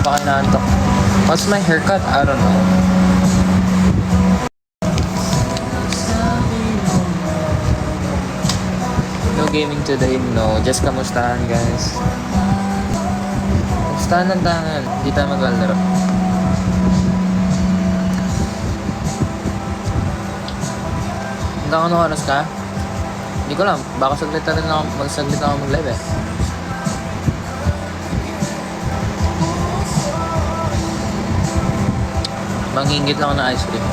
pa kayo naantok. What's my haircut? I don't know. No gaming today, no. Just kamustahan, guys. Kamustahan ng tangan. Hindi tayo maglalaro. Hanggang ano oras ka? Hindi ko lang. Baka saglit na rin ako. Magsaglit ako mag-live eh. Mangingit lang ako ng ice cream.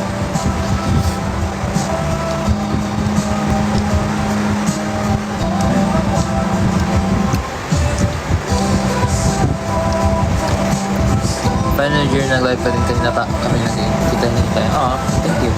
Final year nag-live pa rin kanina pa kami kita nyo tayo. Oo, thank you.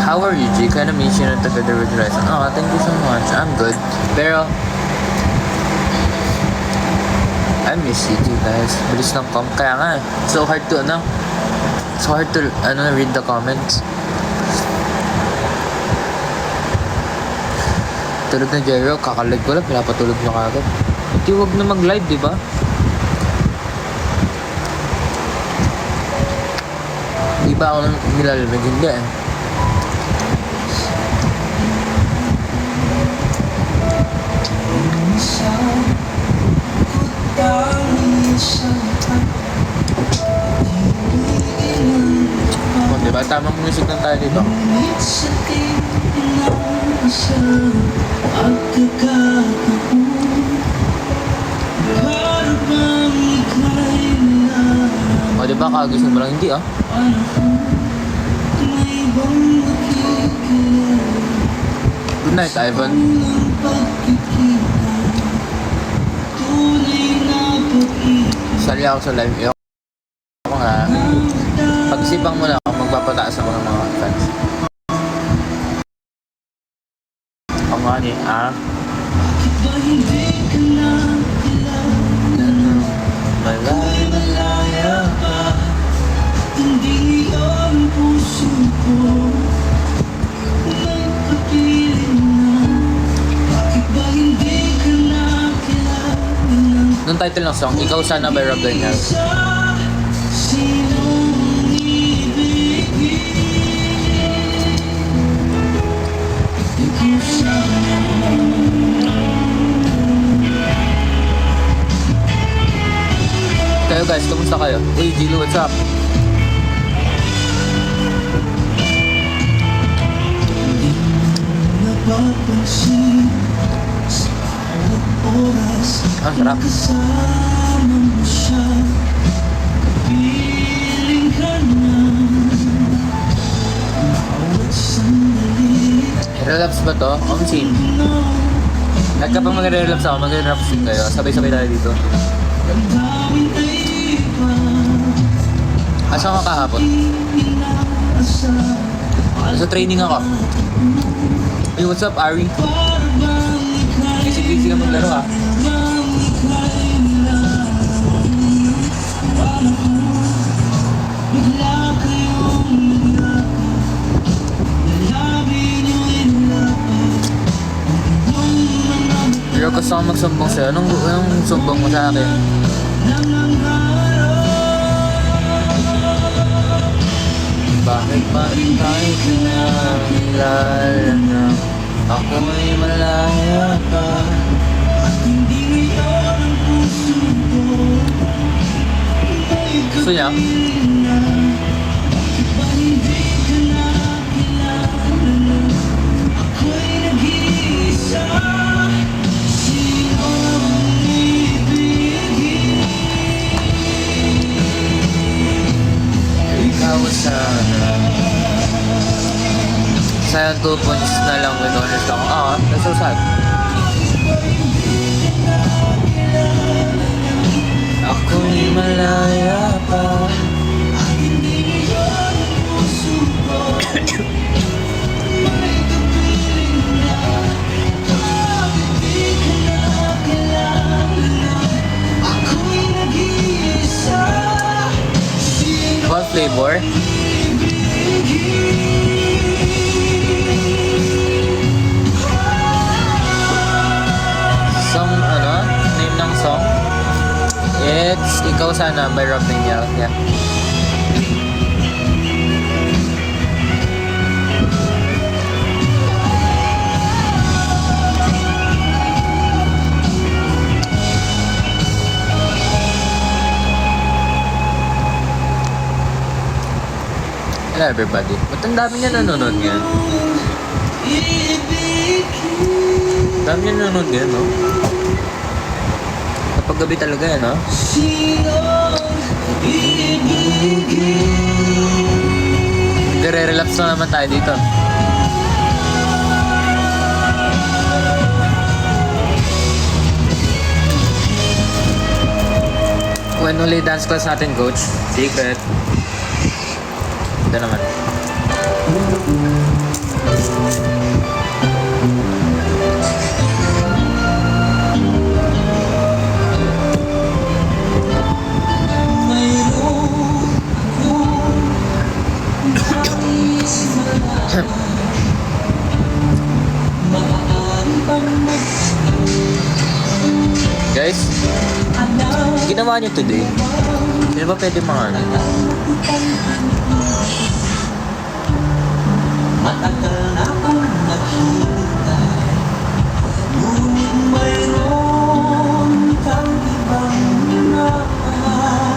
How are you, G? Kinda miss you na together with Ryzen. Oh, thank you so much. I'm good. Pero, I miss you too, guys. Bilis ng kaya nga, so hard to, read the comments. Tulad na Jero, kakalag ko lang, pinapatulog nyo kagad. Hindi, huwag na mag-live, di ba? Di ba ako nilalamig? Hindi eh. Oh, diba? Tamang music lang tayo dito. O, diba? Kagising mo lang. Hindi ah. Good night, Ivan. Sali ako sa live. Ako nga. Pag-isipang mo na ako, magpapataas ako ng mga fans. Ako nga ni, malaya pa, hindi ang puso ko nagpapiling na, bakit ba hindi ka nakilala? Nung title ng song, Ikaw Sana by Rob Darnell. Kayo guys, kamusta kayo? Uy, Gilo, what's up? Ang sarap. Relapse ba to? Omsin. At kapag mag-relapse ako, mag-relapse din kayo. Sabay-sabay tayo dito. Asa ka kahapon? Nasa training ako. Hey, what's up, Ari? Busy-busy ka maglaro ah. Pero gusto ko magsumbong sa'yo. Anong sumbong mo sa akin? Bakit pa rin tayo pinakilala na ako'y malaya pa at hindi ngayon ang puso ko? Gusto niya? Bakit ba hindi ka nakilala na ako'y nag-iisa? Sino ang ibigin? Ikaw sana. Sayang 2 points na lang with honors ako. That's so sad. Ako'y malaya pa. Ako'y nag-iisa. Sino flavor? Song, ano? Name ng song? It's Ikaw Sana by Rob Daniel. Yeah. Hello everybody. Ba't ang dami niya nanonood ngayon? Dami niya nanonood ngayon, no? Kapag gabi talaga yan, no? Nagre-relapse na naman tayo dito. When uli dance class natin, coach? Secret. Ito naman. Guys, ginawa nyo today. Hindi ba pwede mga ano? Matagal na akong naghihintay, ngunit mayroon kang ibang minamahal.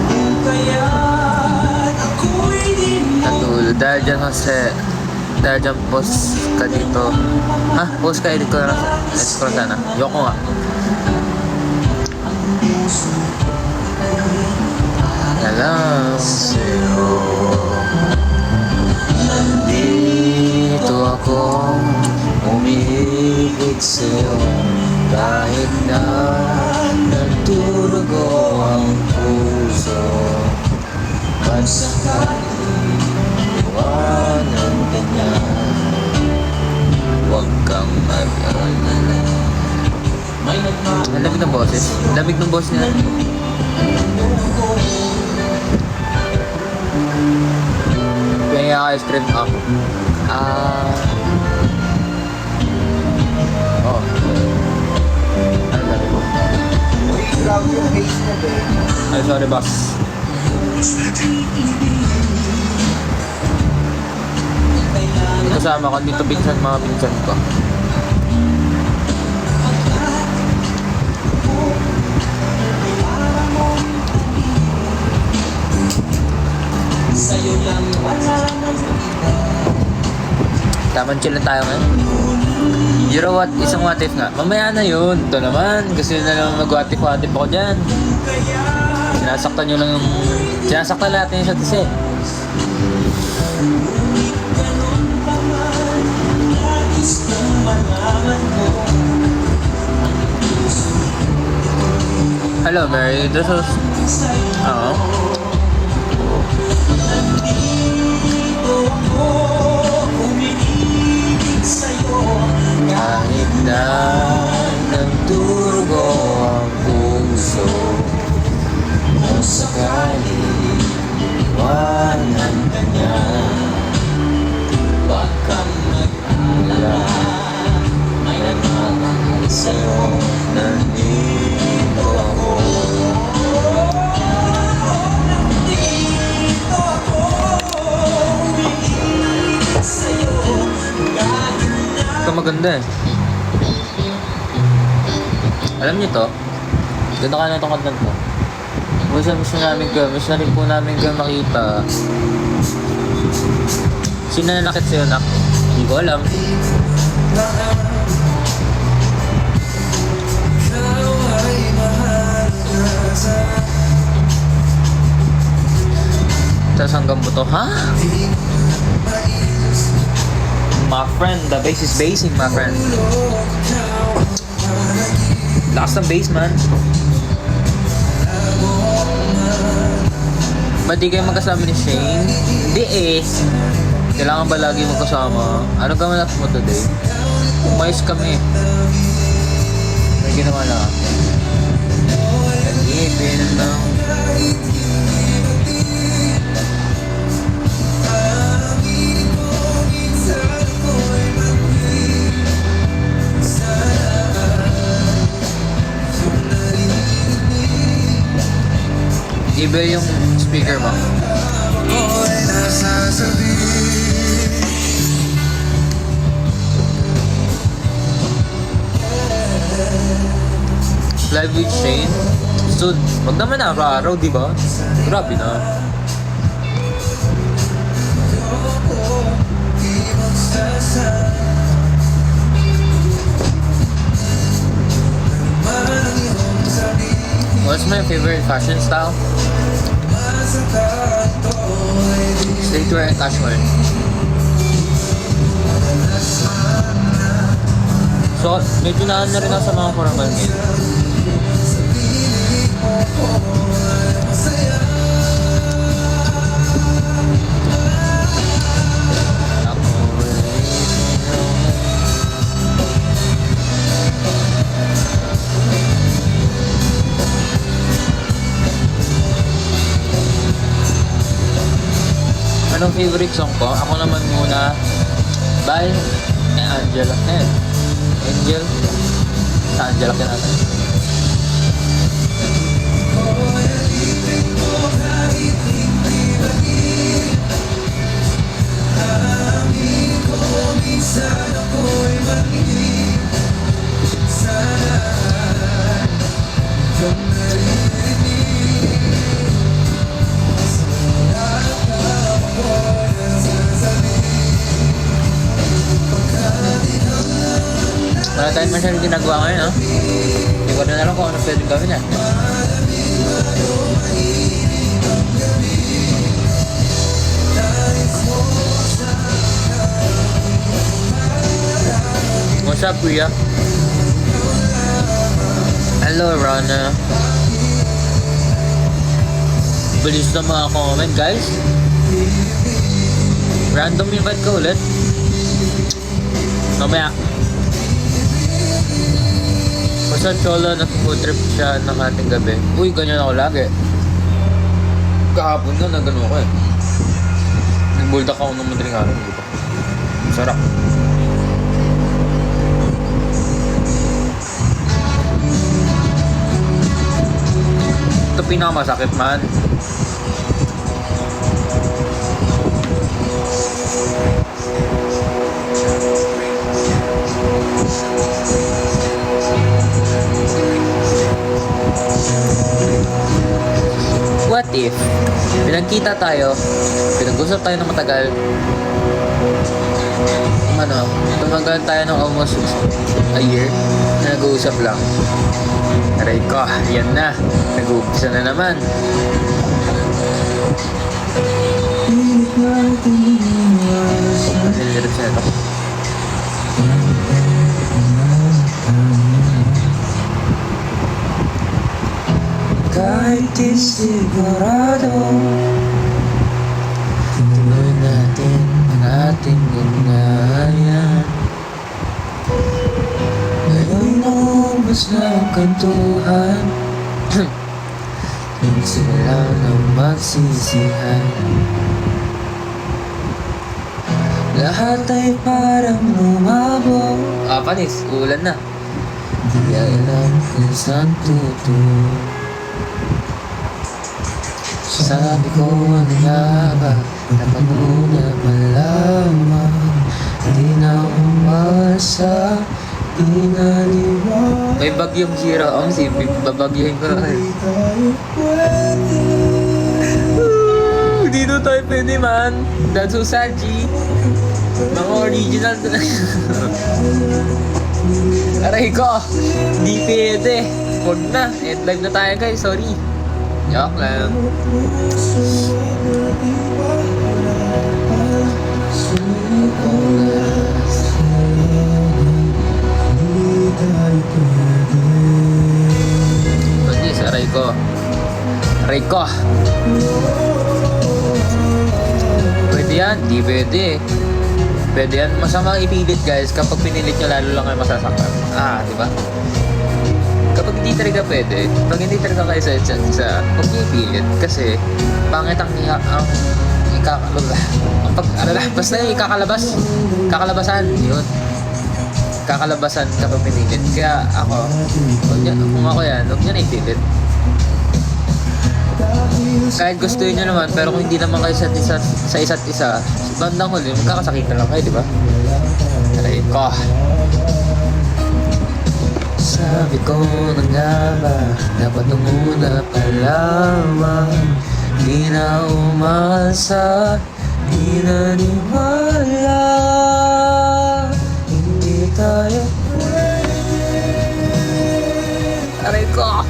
Kung kaya't ako'y di mo Natulog. Dahil dyan, Jose. Dahil dyan, post ka dito. Ha? Post ka, edit ko na lang. Edit ko lang sana. Yoko nga. Alam sa'yo, nandito ako, umiibig sa'yo, kahit na nagdurugo ang puso. Pagsakali, iwanan ka niya, huwag kang mag-alala. Ang lamig ng boses. Lamig ng boses niya. Kaya ice cream ako. Oh. Ano lamig mo? grab yung face mo, babe. Ay, sorry, boss. Kasama ko dito pinsan, mga pinsan ko. Sa'yo lang wala nang iba. Tamang chill na tayo ngayon. You know what? Isang what if nga. Mamaya na yun. Ito naman. Kasi yun na naman mag-what if ako dyan. Sinasaktan nyo lang yung... Sinasaktan natin yung isa't isa eh. Hello, Mary. This is... Kahit na nagdurugo ang puso mo sakali iwanan ka niya, baka mag-alala, may nagmamahal sa'yo, nandito ako. Nandito ako, umiinig sa'yo. Ito maganda eh. Alam niyo to? Ganda ka na itong content mo. Miss na rin po namin kayo makita. Sino na nakit sa'yo, nak? Hindi ko alam. Tapos hanggang buto, ha? My friend, the bass is basing, my friend. Lakas ng bass, man. Ba't di kayo magkasama ni Shane? Hindi eh. Kailangan ba lagi magkasama? Ano ka manap mo today? Umayos kami. May ginawa na. Nag-ibin lang. Iba yung speaker mo. Live with Shane. So, wag naman araw-araw, di ba? Grabe na. What's my favorite fashion style? Streetwear and casual. So, medyo na rin ako sa mga formal ngayon. Anong favorite song ko? Ako naman muna. By Angela. Angel. Sa Angela natin. Wala tayong masyadong ginagawa ngayon, no? Hindi ko na alam kung ano pwede gawin yan. What's up, Priya? Hello, Rana. Bilis na mga comment, guys. Random invite ka ulit. Mamaya. Basta chola na food trip siya ng ating gabi. Uy, ganyan ako lagi. Kahapon na gano'n ako eh. Nagbuldak ako ng madaling araw. Sarap. Ito pinakamasakit man. What if pinagkita tayo, pinag-usap tayo ng matagal, tumagal tayo ng almost a year na nag-uusap lang. Aray ko, yan na, nag-uumpisa na naman. Nilirip siya ito. Kahit di sigurado, tuloy natin ang ating ugnayan. Ngayon naubos na ang kantuhan. Sila nang magsisihan. Lahat ay parang lumabo. Panis, ulan na. Di alam kung saan tutuloy. Sabi ko ano nga ba, napag-una malaman. Di na umasa, di na liwan. May bagyong hira, sipip, babagyahin ko na. Dito tayo pwede man. That's so sad, G. Mga original na. Aray ko, di pwede. Huwag na, end live na tayo guys, sorry. Joke lang. Pagis, aray ko. Aray ko. Pwede yan, di pwede. Pwede yan, masamang ipilit guys. Kapag pinilit nyo, lalo lang kayo masasaktan. Di ba? Kapag hindi talaga pwede, pag hindi talaga kayo sa huwag niyo ipilit kasi pangit ang basta yung kakalabasan yun, kakalabasan kapag pinilit. Kaya ako, kung ako yan, huwag niyo na ipilit. kahit gustuin nyo naman, pero kung hindi naman kayo sa isa't isa, bandang huli, magkakasakitan lang kayo, di ba? Aray ko. Sabi ko na nga ba, dapat nung una pa lamang, di na umasa, di na niwala, hindi tayo aray ko.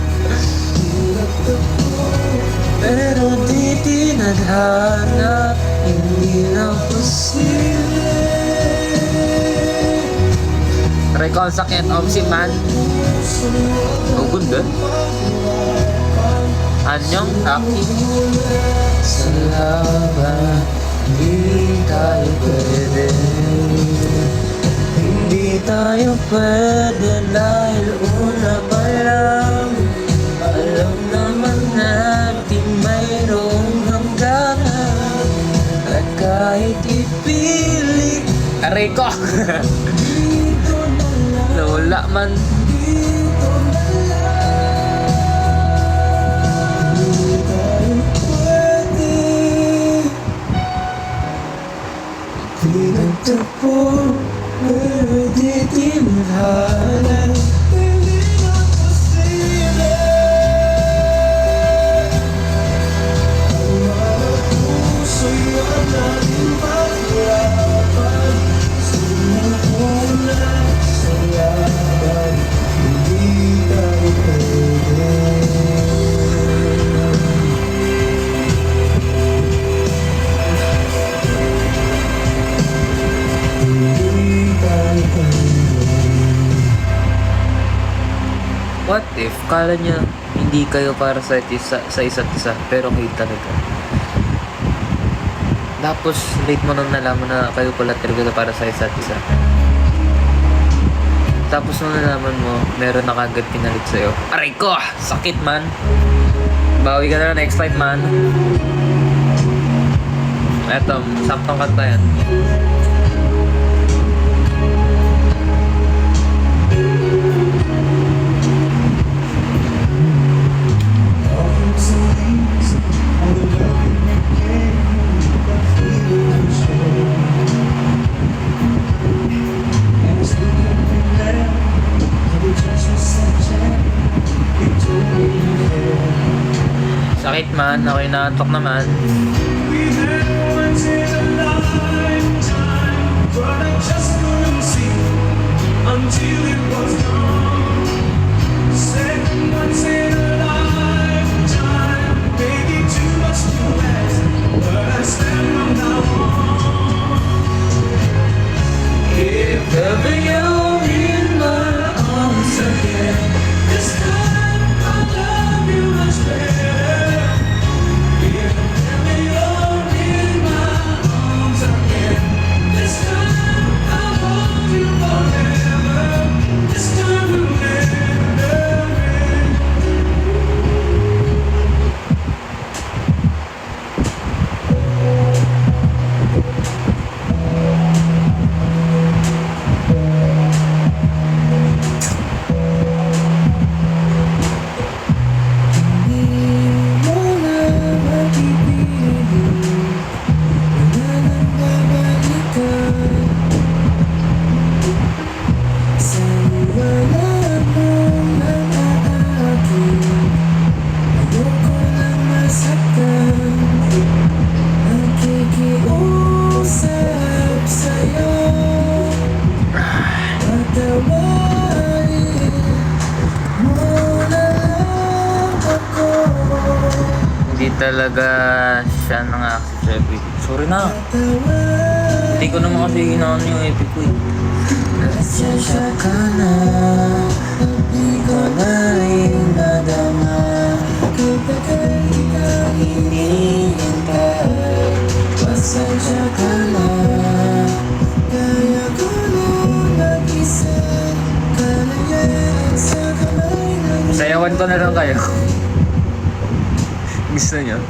Pero di tinadhana, hindi na posible. Aray ko, ang sakit. Omsi man. Oh, ganda. Anyong aki. Salamat, hindi tayo pwede. Hindi tayo pwede dahil una pa lang. Alam naman natin mayroong hangganan. At kahit ipilit aray ko. Lola man. Pinagtagpo, pero di tinadhana, hindi na posible. Ang mga puso'y ang naging pag-iapan, sumuko na sa laban, hindi tayo pwede. What if, kala niya hindi kayo para sa isa't isa, pero kayo talaga. Tapos, late mo nang nalaman na kayo pala talaga para sa isa't isa. Tapos nung nalaman mo, meron na kagad pinalit sa'yo. Aray ko! Sakit man! Bawi ka na next time man. Eto, saktong kanta yan. Sakit man, ako'y naantok naman. We had once in a lifetime, but I just couldn't see until it was gone. Said once in a lifetime, maybe too much to ask, but I stand from now on. If ever you're in my arms again, this time I'll love you much better. Hindi talaga siya nang-accept sa epic. Sorry na. Hindi ko naman kasi ginawan yung epic ko eh. Nasasya ka na, di ko na rin nadama. Kapag kita hinihintay, pasensya ka na. Kaya ko nung mag-isa, kalayan sa kamay ng sayawan ko na lang kayo. Gusto niyo?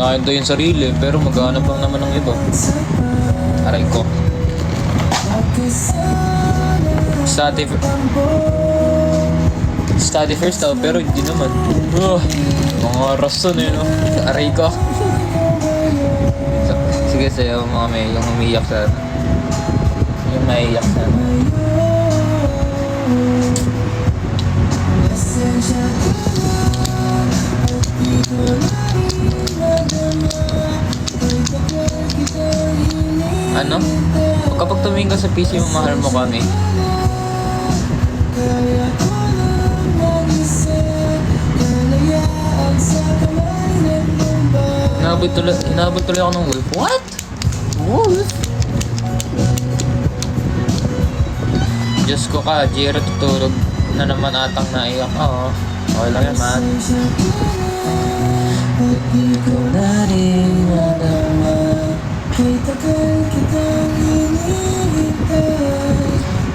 Unahin daw yung sarili, pero maghanap lang naman ng iba. Aray ko. Study first daw, pero hindi naman. Mga rason eh, no? Aray ko. Sige sa'yo, mga may yung umiyak sa... Yung maiyak sa... Ano? Kapag tumingin ka sa PC mo, mahal mo kami. Inabot tuloy ako ng wolf. What? Wolf? Diyos ko ka, Jiro, tutulog na naman atang naiyak. Oo. Okay lang yan, man. Hindi ko na rin nadama, kay tagal kitang hinihintay.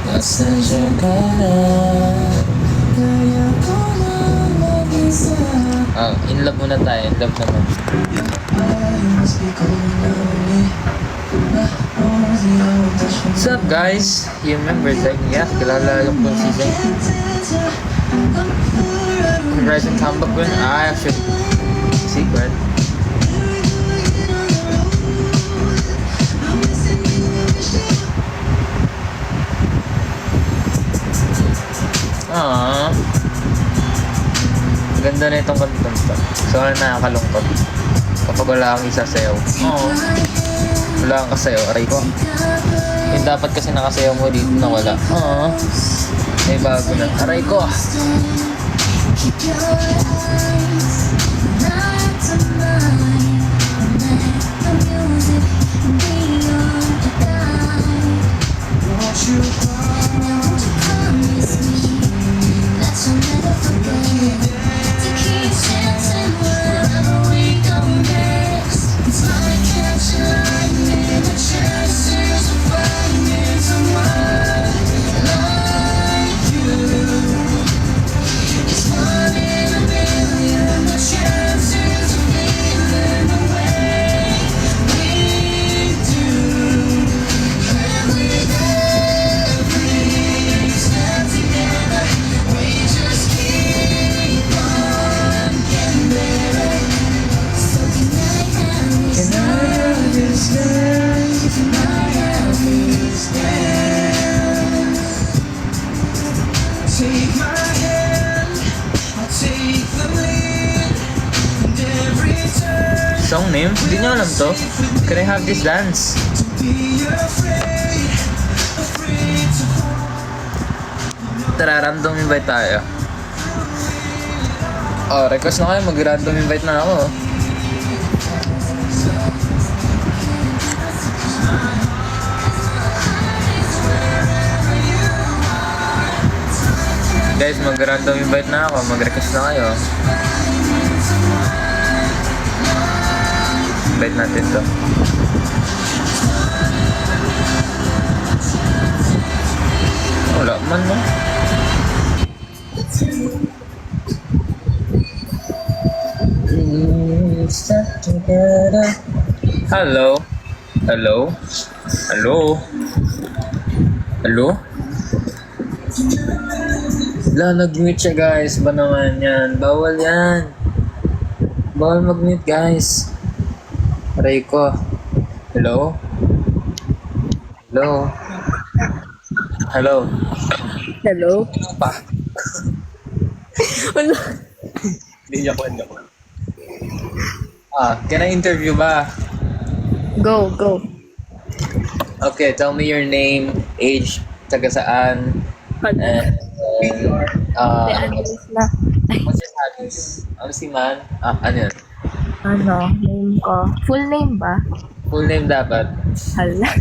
Pasensya ka na, kaya ko na mag-isa. In love muna tayo, in love naman. What's up guys? You remember Zayn? Yeah, kilala yung po si Zayn. Rising comeback win? Actually, secret. Ganda na itong kantong to. So, nakakalungkot. Kapag wala kang isasayaw. Oo. Wala kang kasayaw. Aray ko. Yung dapat kasi nakasayaw mo dito na wala. Oo. May bago na. Aray ko. Keep your eyes not to mine, and let the music be on the guide. Won't you Now won't you promise me that you'll never forget to keep dancing wherever we go next? It's like catching lightning, the chances of finding someone like you. It's one in a million, the chances of feeling the way we do. And with every step together, we just keep on getting better. So can I have this dance? Can I have this dance? take my hand? I'll take the lead. And every turn, Song name? Hindi nyo alam to. Can I have this dance? be afraid, afraid to Tara, random invite tayo. Oh, request na kayo. Mag-random invite na ako. Guys, mag-random invite na ako. Mag-request na kayo. Invite natin to. Wala man mo. Hello? Hello? Hello? Hello? Nag-mute siya guys. Ba naman yan? Bawal yan. Bawal mag-mute guys. Aray ko. Hello? Hello? Hello? Hello? Pa. Wala. Hindi ako. Can I interview ba? Go, go. Okay, tell me your name, age, taga saan, Ano? and Address na. what's your hobbies? Ano si man? Ano yun? Ano? Name ko. Full name ba? Full name dapat. Hala.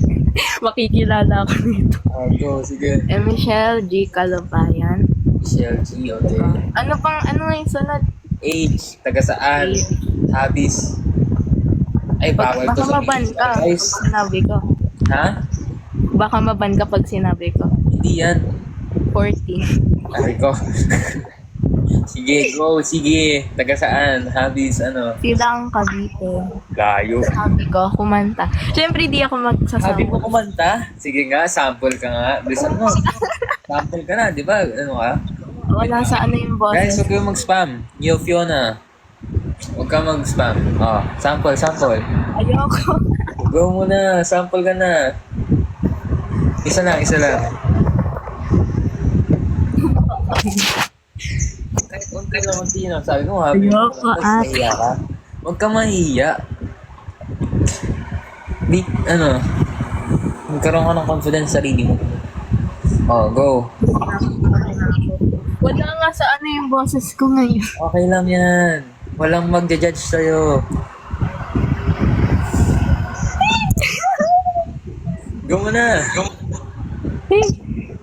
Makikilala ako dito. Go, sige. Michelle G. Calabayan. Michelle G, okay. Ano nga yung sunod? Age, taga saan, hobbies. Ay, bawal to Baka sa maban ka guys. pag sinabi ko. Ha? Baka maban ka pag sinabi ko. Hindi yan. 40. Aray ko. Sige, go. Sige. Taga saan? Habis, ano? Silang Cavite. Layo. Sabi ko, kumanta. Siyempre, di ako magsasama. Sabi mo kumanta? Sige nga, sample ka nga. Bilisan mo. Sample ka na, di ba? Ano ka? Wala sa ano yung Guys, boses. huwag kayong mag-spam. Yo, Fiona. Huwag ka mag-spam. Oh, sample, sample. Ayoko. Go muna, sample ka na. Isa lang, isa lang. Kahit unti lang, unti lang. Sabi mo, happy. Ayoko, ate. Mahiya ka. Huwag ka mahiya. Di, ano, magkaroon ka ng confidence sa sarili mo. Oh, go. Wala nga sa ano yung boses ko ngayon. Okay lang yan. Walang magja-judge sa'yo. Go muna. Hey,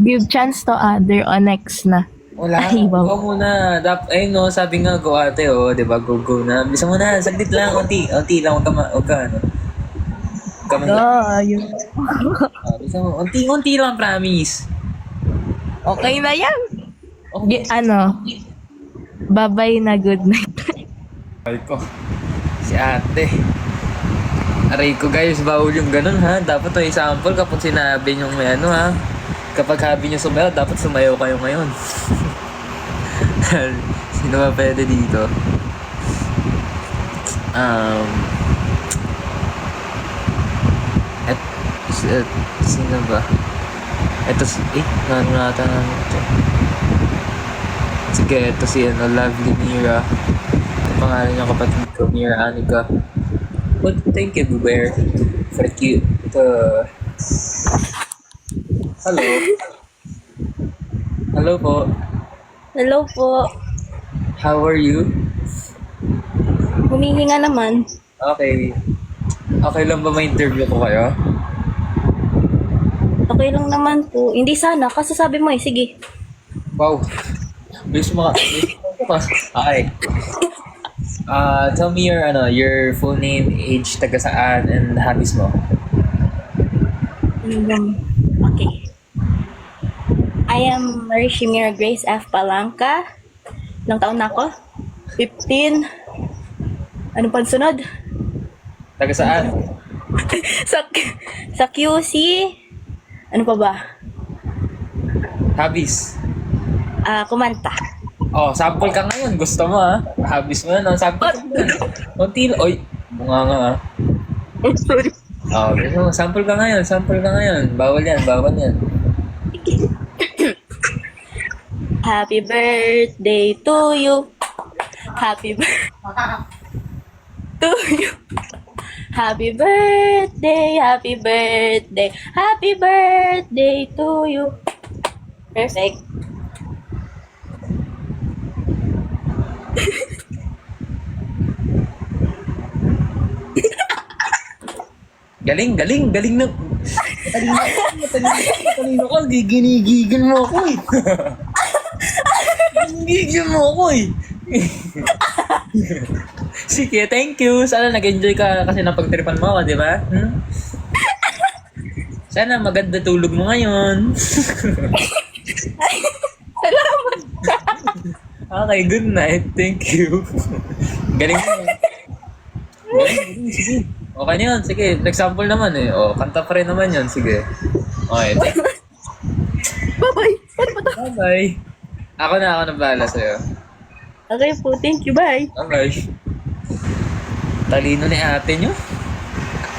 give chance to other o next na. Wala. Ay, wow. Go muna. Ayun no, sabi nga, go ate, oh. Diba, go, go na. Bisa mo na, saglit lang, unti. Unti lang, huwag ka, ano. Huwag ka mahiya. Yun. Bisa mo, unti lang, promise. Okay na yan. Okay. Ano? Bye-bye na good night. Ay ko. Si ate. Aray ko guys, bawal yung ganun ha. Dapat may sample kapag sinabi nyo may ano ha. Kapag habi nyo sumayaw, dapat sumayaw kayo ngayon. Sino ba pwede dito? Sino ba? Ito si... nata namin ito. Sige, ito si ano, Lovely Mira. Ang pangalan niya kapatid ko, Mira Anika. Well, thank you, Bear, for the cute. Hello. Hello po. Hello po. How are you? Humihinga naman. Okay. Okay lang ba ma-interview ko kayo? Okay lang naman po. Hindi sana, kasi sabi mo eh. Sige. Wow. Bilis mo ka. Okay. Tell me your full name, age, taga saan, and hobbies mo. Okay. I am Marishimira Grace F. Palanca. Ilang taon na ako? 15. Ano pang sunod? Taga saan? Sa QC. Ano pa ba? Hobbies. Kumanta. Oh, sample ka ngayon. Gusto mo ha? Hobbies mo yan. Sample ka ngayon. Konti lang. Oy, bunga nga ha. Oh, sorry. Oh, gusto mo. Sample ka ngayon. Sample ka ngayon. Bawal yan. Bawal yan. Happy birthday to you. Happy birthday to you. Happy birthday, happy birthday, happy birthday to you. Perfect. Galing, galing, galing na. Talino ko, ginigigil mo ako eh. Ginigigil mo ako eh. Sige, thank you. Sana nag-enjoy ka kasi napagtripan mo ako, di ba? Sana maganda tulog mo ngayon. Salamat. Okay, good night. Thank you. Galing mo. Galing, sige. Okay na yun, sige. Example naman eh. O, kanta pa rin naman yun. Sige. Okay. Bye-bye. Ano ba to? Bye-bye. Ako na bahala sa'yo. Okay po, thank you. Bye. Okay. Talino ni ate nyo?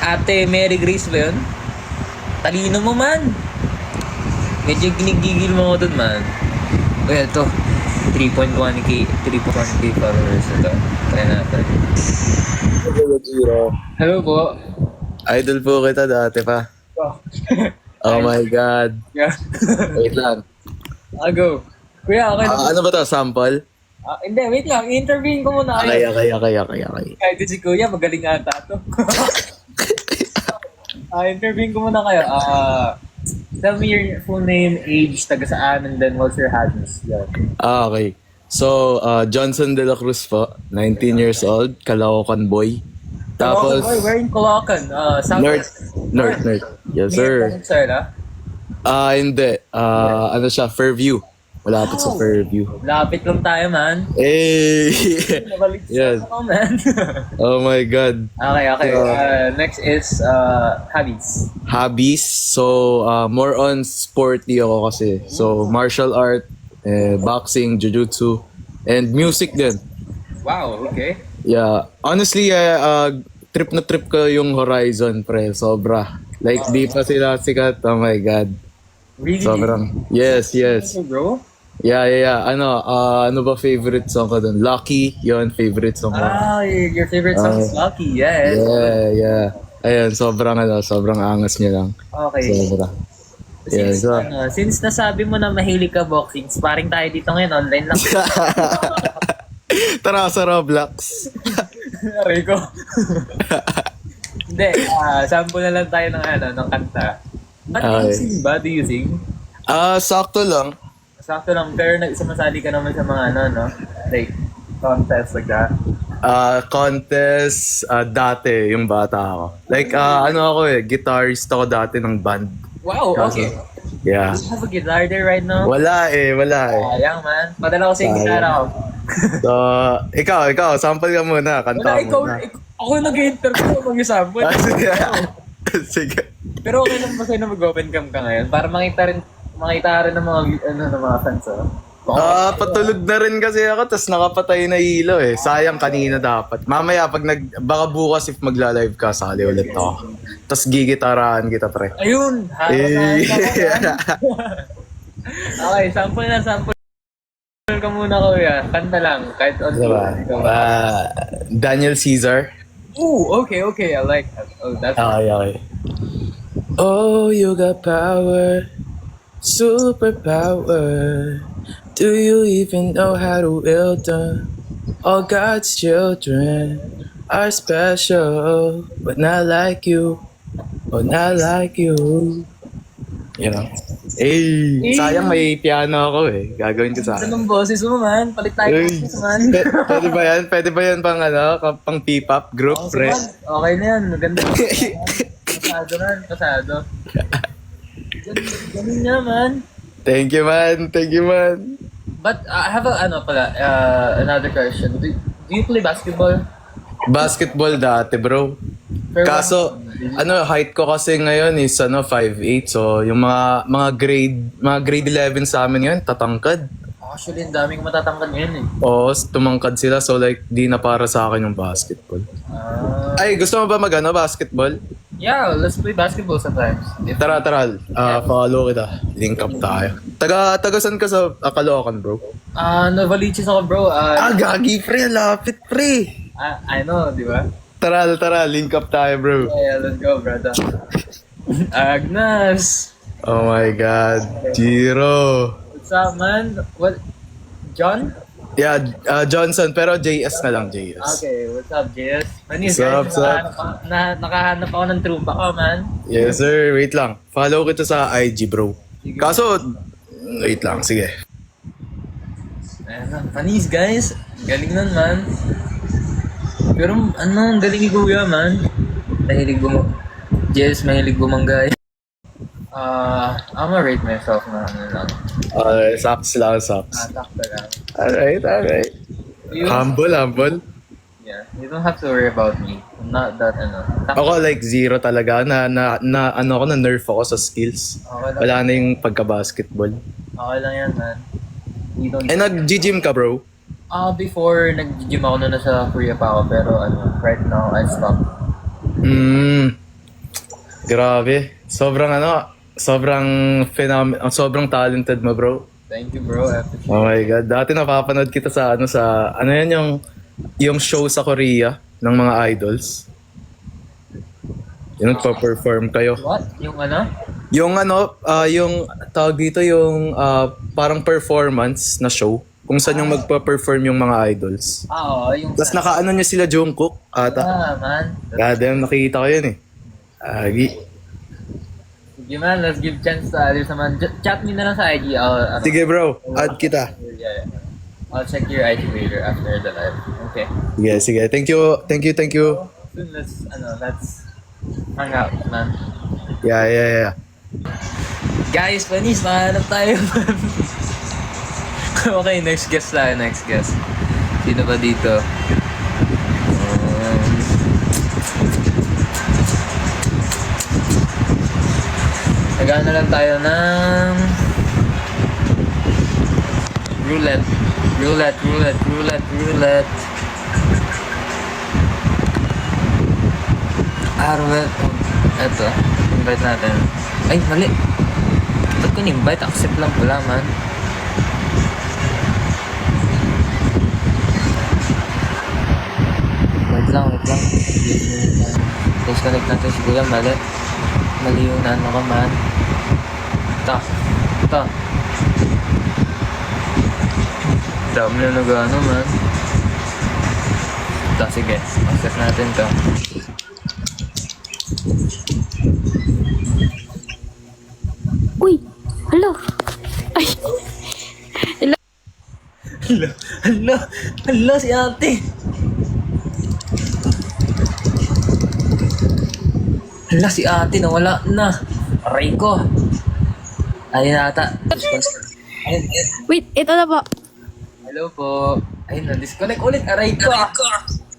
Ate Mary Grace ba yun? Talino mo man. Medyo ginigigil mo ako dun man. Uy, ito. 3.1k followers ito. Try natin. Hello po. Idol po kita dati pa. Oh my God. Yeah. Wait lang. Go. Kuya, okay na. Ano ba to? Sample? Hindi, wait lang. Interviewin ko muna Okay. kayo. Kahit si Kuya, magaling ata to. Interviewin ko muna kayo. Tell me your full name, age, taga saan, and then what's your hobbies. Yeah. Okay. So, Johnson De La Cruz po. 19 years old. Caloocan boy. Tapos, We're in Caloocan. North. Yes, sir. Sir, Hindi. Ano siya? Fairview. Malapit sa Fairview. Lapit lang tayo, man. Eh! Nabalik Yan. ako, man. Oh my God. Okay. Next is hobbies. Hobbies. So, more on sporty ako kasi. So, martial art, boxing, jujutsu, and music din. Wow, okay. Yeah. Honestly, trip na trip ko yung Horizon, pre. Sobra. Like, di pa sila sikat. Oh my God. Really? Sobrang. Yes. Bro? Yeah. Ano ba favorite song ko dun? Lucky, yun, favorite song ko. Your favorite song is Lucky, yes. Yeah. Ayun, sobrang angas niya lang. Okay. Sobra. Yeah, Since, so, since nasabi mo na mahilig ka boxing, sparring tayo dito ngayon, online lang. tara sa Roblox. Aray ko. Hindi, sample na lang tayo ng kanta. Do you sing ba? Do you sing? Sakto lang. Sakto lang, pero sumasali ka naman sa mga like, contest like that. Contest, dati, yung bata ako. Like, ako guitarist ako dati ng band. Wow, okay. Yeah. Do you have a guitar there right now? Wala eh. Sayang, man. Padala ko sa yung gitara ko. So, ikaw, sample ka muna, kanta mo na. Ako nag-interview ko mag-sample. Sige. Pero okay lang ba sa'yo na mag-open cam ka ngayon? Para makita rin ng mga fans, Patulog na rin kasi ako, tas nakapatay na ilaw eh. Sayang kanina dapat. Mamaya, baka bukas if magla-live ka, sali ulit ako. Tas gigitarahan kita, pre. Ayun! Okay, sample ka muna, kuya. Kanta lang, kahit on Diba? Daniel Caesar. Ooh, okay. I like that. Oh, that's Okay. Oh, you got power, superpower. Do you even know how to wield them? All God's children are special, but not like you. You know? Sayang may piano ako eh. Gagawin ko sana. Anong boses mo, man? Palit tayo ng boses, man. Pwede ba yan pang pang P-pop group, pre? Okay na yan. Maganda. Pasado. Ganun niya, man. Thank you, man. But I have another question. Do you play basketball? Basketball dati, bro. Pero Kaso, height ko kasi ngayon is 5'8". So, yung mga grade 11 sa amin ngayon, tatangkad. Actually, ang daming matatangkad ngayon eh. Oo, tumangkad sila. So, like, di na para sa akin yung basketball. Ay, gusto mo ba basketball? Yeah, let's play basketball sometimes. Tara. Follow kita. Link up tayo. Taga saan ka sa Caloocan, bro? Novaliches ako, bro. Gagi, pre. Lapit, pre. I know, di ba? Tara. Link up tayo, bro. Yeah, let's go, brother. Agnes! Oh my God. Jiro. What's up, man? What? John? Yeah, Johnson. Pero JS na lang, JS. Okay, what's up, JS? Manis, What's up? Nakahanap ako ng trupa ko, man. Yes, sir. Wait lang. Follow kita sa IG, bro. Kaso, wait lang. Sige. Ayan, panis, guys. Galing nun, man. Pero, ang galing ni Kuya, man. Mahilig bumanggay. I'm gonna rate myself na lang. Sucks lang. Sakta lang. Alright. Humble. Yeah, you don't have to worry about me. I'm not that, Ako like 0 talaga. Na nerf ako sa skills. Okay lang. Wala na yung pagka-basketball. Okay lang yan, man. You don't... Nag-gym ka, bro? Before, nag-gym ako na nasa Korea pa ako, pero right now, I stopped. Grabe. Sobrang talented mo, bro. Thank you, bro. I appreciate Oh my God. Dati napapanood kita sa yung show sa Korea ng mga idols. Yung nagpa-perform kayo. What? Yung Yung tawag dito yung parang performance na show kung saan yung magpa-perform yung mga idols. Oo, yung... Tapos nakaano niya sila Jungkook ata. Man. Goddamn, nakita ko yun eh. Sige, man. Let's give chance to others naman. Chat me na lang sa IG. Sige bro, add kita. Yeah. I'll check your IG later after the live. Okay. Sige. Thank you. Soon, let's hang out, man. Yeah. Guys, panis, mahanap tayo, man. Okay, next guest lang, next guest. Sino ba dito? Um, Nagana lang tayo ng roulette. Roulette. Roulette. Eto, invite natin. Ay, mali. Ba't ko ni-invite? Accept lang pala, man. Wait lang. Disconnect natin si Kuya, mali. Mali yung ano ko, man. Ta. Dami na nag-ano, man. Sige. Accept natin to. Uy! Hello! Ay! Hala, si ate. Hala, si ate, nawala na. Aray ko. Ayun na ata. Ayun. Wait, ito na po. Hello po. Ayun na, disconnect ulit. Aray ko.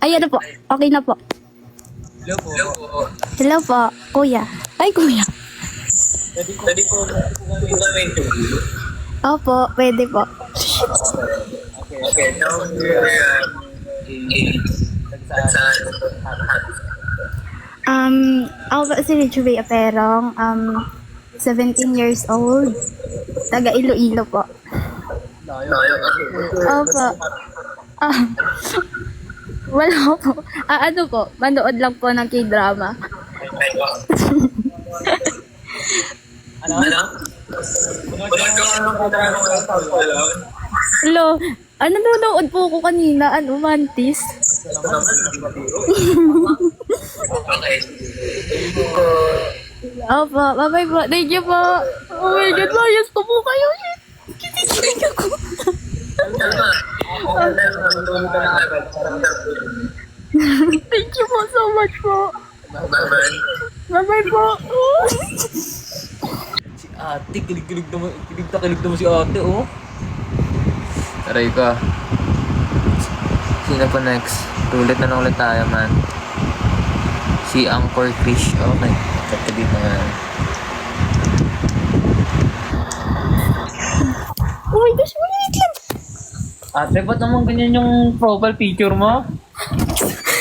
Ay, ano po? Okay na po. Hello po. Hello po, kuya. Ay, kuya. Pwede po kami interview. Opo, pwede po. Okay. Now Ako po si Richie Aperong, 17 years old, taga Iloilo po. Opo. Wala po. Ano po, manood lang po ng K-drama. Hello, nanonood po ako kanina, Mantis. Opo, bye-bye po. Thank you po. Oh my God, layas ko po kayo. Kinikilig ako. Thank you po so much po. Bye-bye po. si ate, kilig naman si ate, oh. Aray ka. Sino pa next? Ulit na lang ulit tayo, man. Si Anchor Fish. Okay. Ito dito na. Oh my gosh, wait lang. Ate, ba't naman ganyan yung profile picture mo?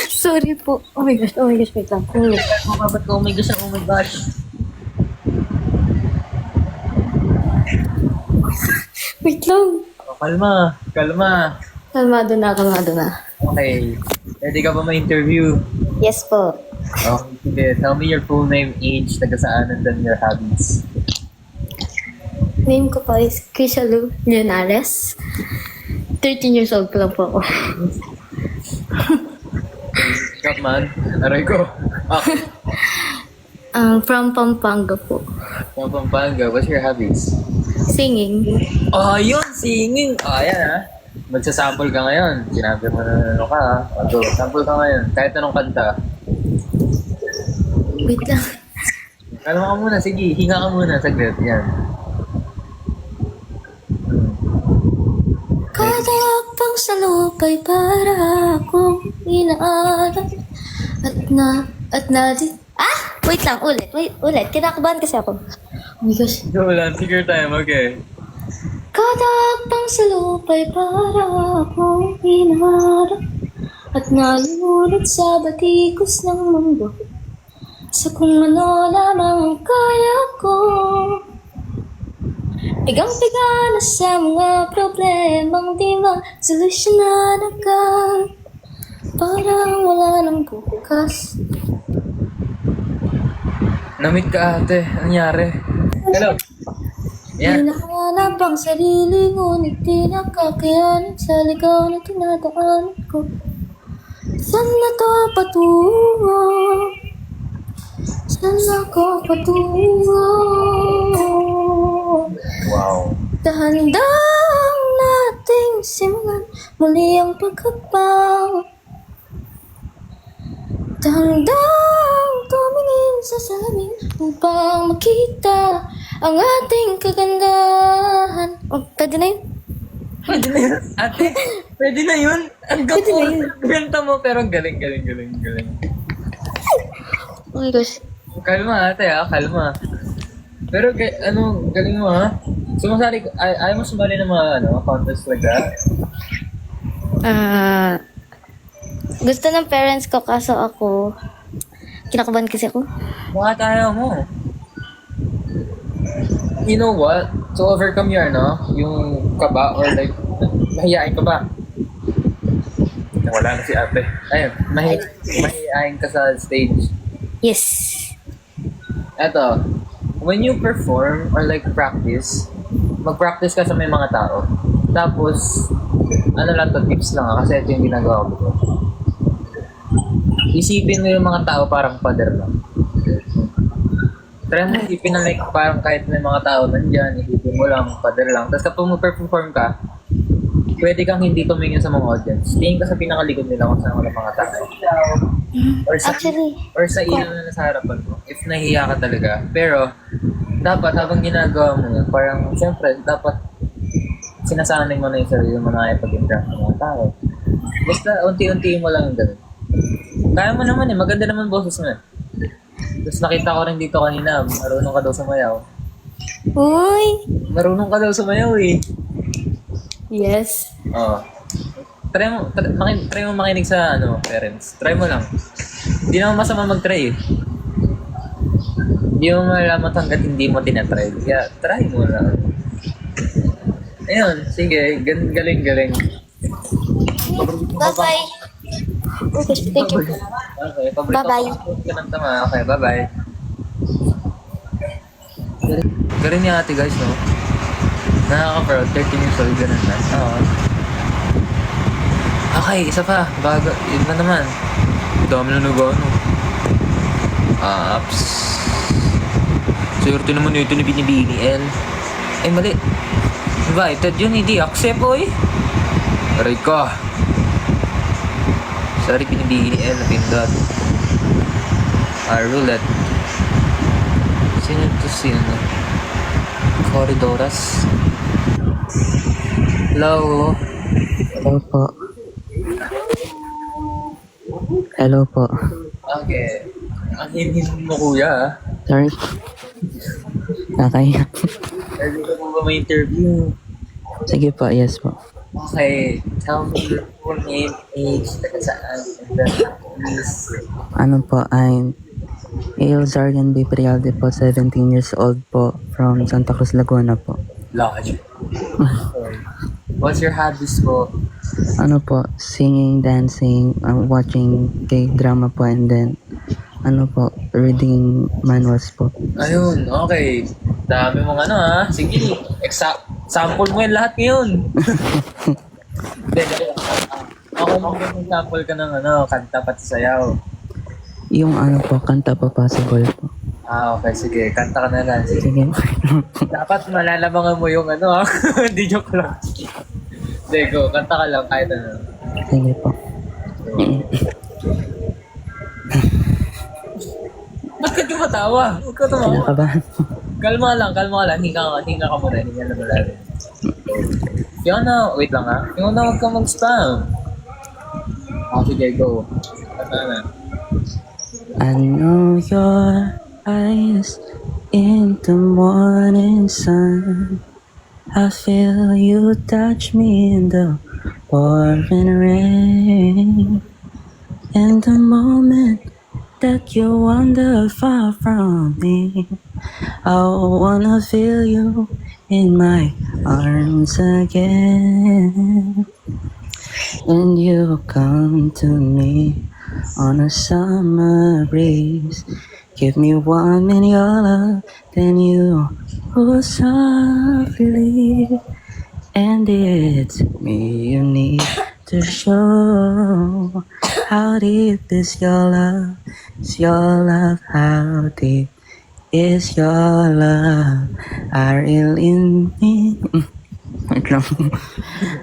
Sorry po. Oh my gosh, wait lang. Ba't ka, oh my gosh, oh my gosh. Wait lang. Oh, kalma. Kalmado na. Okay. Pwede ka ba ma-interview? Yes po. Okay, sige. Tell me your full name, age, taga saan, and then your hobbies. Name ko po is Crisalu Leonares. 13 years old pa lang po ako. Stop, man. Aray ko. Okay. From Pampanga po. From Pampanga, what's your hobbies? Singing. Oh, yun! Singing! Oh, ayan ha. Magsasample ka ngayon. Sinabi mo na ano ka ha. So, sample ka ngayon. Kahit anong kanta. Wait lang. Kalma ka muna. Sige, hinga ka muna. Saglit. Yan. Kada pang salupay para akong inaaral. At na di... Wait lang, ulit. Kinakabahan kasi ako. Oh my gosh. Go lang. Take your time. Okay. Kada pang salupay para akong inaaral. At nalulot sa batikos ng mundo. Sa kung ano lamang kaya ko. Pigang-piga na sa mga problemang di masolusyonan agad. Parang wala nang bukas. Namit ka ate. Anong nangyari? Hello. Yan. Hinahanap ang sarili, ngunit di nakakayanan sa ligaw na tinadaanan ko. Saan na to patungo? Saan ako patungo? Wow. Dahan-dahang nating simulan muli ang pagkapang. Dahan-dahang tumingin sa salamin upang makita ang ating kagandahan. Pwede na yun? Pwede na yun. Ate, pwede na yun. Ang Pwede na yun. ganda mo, pero ang galing. Oh my gosh. Kalma ate ha, kalma. Pero galing mo ha. Sumasali, ayaw mo sumali ng mga contest like that? Gusto ng parents ko kaso ako, kinakabahan kasi ako. Bakit ayaw mo? You know what? To overcome your yung kaba or like, mahihain ka ba? Wala na si ate. Ayun, mahihain ka sa stage. Yes. Eto, when you perform or like practice, mag-practice ka sa may mga tao. Tapos, tips lang kasi ito yung ginagawa ko. Isipin mo yung mga tao parang pader lang. Try mo isipin na like parang kahit may mga tao nandyan, isipin mo lang, pader lang. Tapos kapag mag-perform ka, pwede kang hindi tumingin sa mga audience. Tingin ka sa pinakalikod nila kung saan wala mga tao. Or sa ilaw na nasa harapan mo, if nahiya ka talaga. Pero, dapat habang ginagawa mo yun, parang, syempre, dapat sinasanay mo na yung sarili mo na ipag-interact ng mga tao. Basta, unti-unti mo lang yung ganun. Kaya mo naman maganda naman boses mo. Tapos nakita ko rin dito kanina, marunong ka daw sumayaw. Uy! Marunong ka daw sumayaw eh. Yes. Oo. Try mo makinig sa parents. Try mo lang. Hindi naman masama mag-try eh. Hindi mo malaman hanggat hindi mo tinatry. Kaya try mo lang. Ayun, sige. Galing. Bye-bye. Okay, thank you. Okay, Bye-bye. Ka ng tama. Okay, bye-bye. Galing niya ate guys, no? Nakaka-proud. 13 years old, ganun na. Oo. Okay, isa pa. Iba naman. Dami na nag-ano. Apps. Swerte naman ito ni Binibini L. Ay, mali. Invited yun, hindi accept, oy. Aray ka. Sorry, Binibini L. Napindot. Roulette. Sino to si Corridoras. Hello. Hello po. Hello po. Okay. Ang hinhin mo kuya ah. Sorry. Nakaya. Pwede ka mo ba may interview? Sige po, yes po. Okay. Tell me your full name, age, taga saan, and then please. Ano po, I'm Ale Zargan B. Prialde po, 17 years old po, from Santa Cruz, Laguna po. Lodge. What's your hobbies po? Ano po, singing, dancing, watching K-drama po, and then, ano po, reading manuals po. Ayun, okay. Dami mong sige. Sample mo yan lahat ngayon. Hindi, ako mag-sample ka ng kanta pati sayaw. Yung ano po, kanta po possible po. Okay, sige. Kanta ka na lang. Sige. Sige. Dapat malalamangan mo yung Hindi joke lang. Hindi, go. Kanta ka lang kahit ano. Sige po. Ba't ka tumatawa? Huwag ka tumawa. Kinakabahan po. Kalma ka lang. Hinga ka muna. Hinga na malalim. Fiona, wait lang ha. Fiona, huwag ka mag-spam. Sige, go. Kanta na. I know your eyes in the morning sun. I feel you touch me in the pouring rain. And the moment that you wander far from me, I wanna feel you in my arms again. When you come to me on a summer breeze, give me warm in your love, then you will softly. And it's me you need to show how deep is your love, how deep is your love. I really need, wait lang.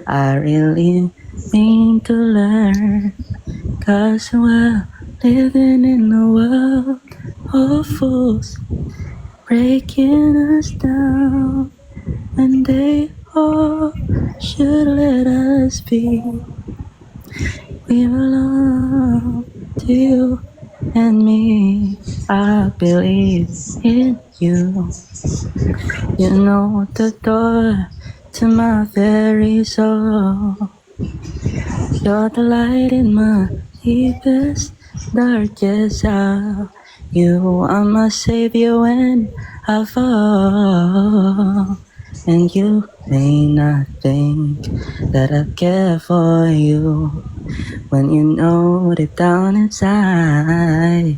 I really need to learn, 'cause we're living in a world of fools, breaking us down, and they all should let us be. We belong to you and me. I believe in you. You know the door to my very soul. You're the light in my deepest, darkest hour. You are my savior when I fall. And you may not think that I care for you when you know deep down inside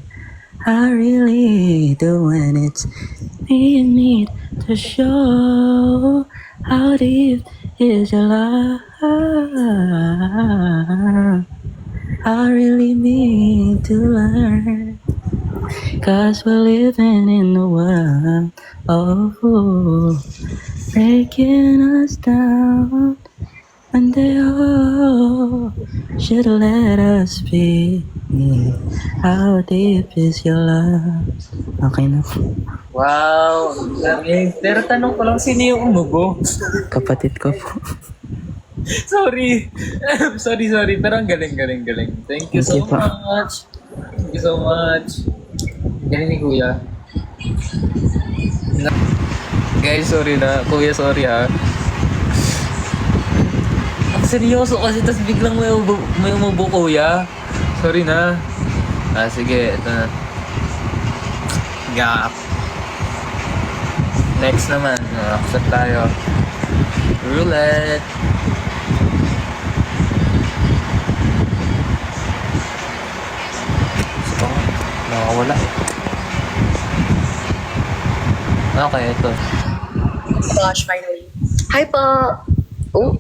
I really do, and it's me and need to show how deep is your love. I really need to learn, 'cause we're living in a world breaking us down, when they all should let us be. How deep is your love? Okay na po. Wow, galing. Pero tanong ko lang, sino yung umubo? Kapatid ko po. Sorry. sorry. Pero ang galing. Thank you so Thank you po. much. Thank you so much. Galing ni Kuya. Guys, sorry na. Kuya, sorry ha. Ang seryoso kasi, tas biglang may umubo, Kuya. Sorry na. Sige, ito na. Gap. Next naman. Accept tayo. Roulette. So, nakawala. Okay, ito. Gosh, finally. Hi po! Oh,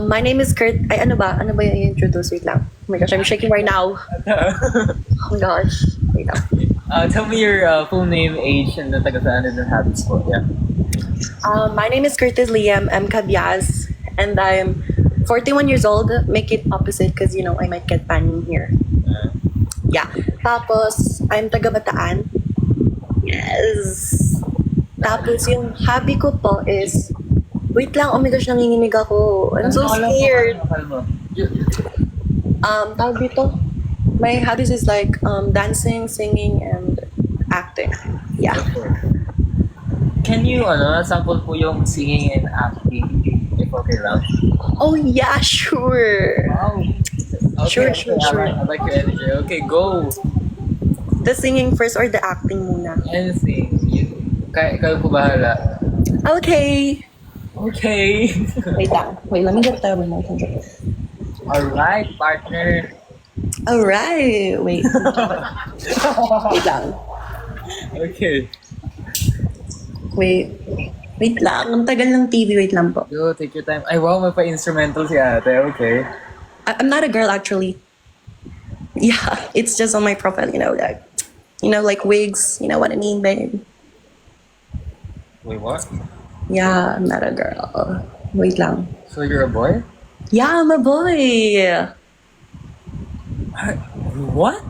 my name is Kurt. Ay, ano ba? Ano ba yung introduce? Wait lang. Oh my gosh, I'm shaking right now. Oh my gosh. Wait lang. Tell me your full name, age, and the taga-saan and habits po. Yeah. My name is Curtis Liam M. Cabias, and I'm 41 years old. Make it opposite because, you know, I might get tan here. Yeah. Tapos, I'm taga-Bataan. Yes. Tapos, yung hobby ko po is... Wait lang, oh my gosh, nanginginig ako. I'm so scared. Tawag dito? My hobbies is like dancing, singing, and acting. Yeah. Can you, sample po yung singing and acting, if okay lang? Oh yeah, sure. Wow. Sure. I like your energy. Okay, go. The singing first or the acting muna? Anything. Kayo po bahala. Okay. Okay. Wait lang. Wait, let me get the remote control. Alright, partner. Alright. Wait. Wait lang. Okay. Wait lang. Ang tagal ng TV. Wait lang po. Go, take your time. Ay, wow, may pa-instrumental si ate. Okay. I'm not a girl actually. Yeah, it's just on my profile, like wigs, you know what I mean, babe? Wait, what? Yeah, I'm not a girl. Wait lang. So you're a boy? Yeah, I'm a boy. What?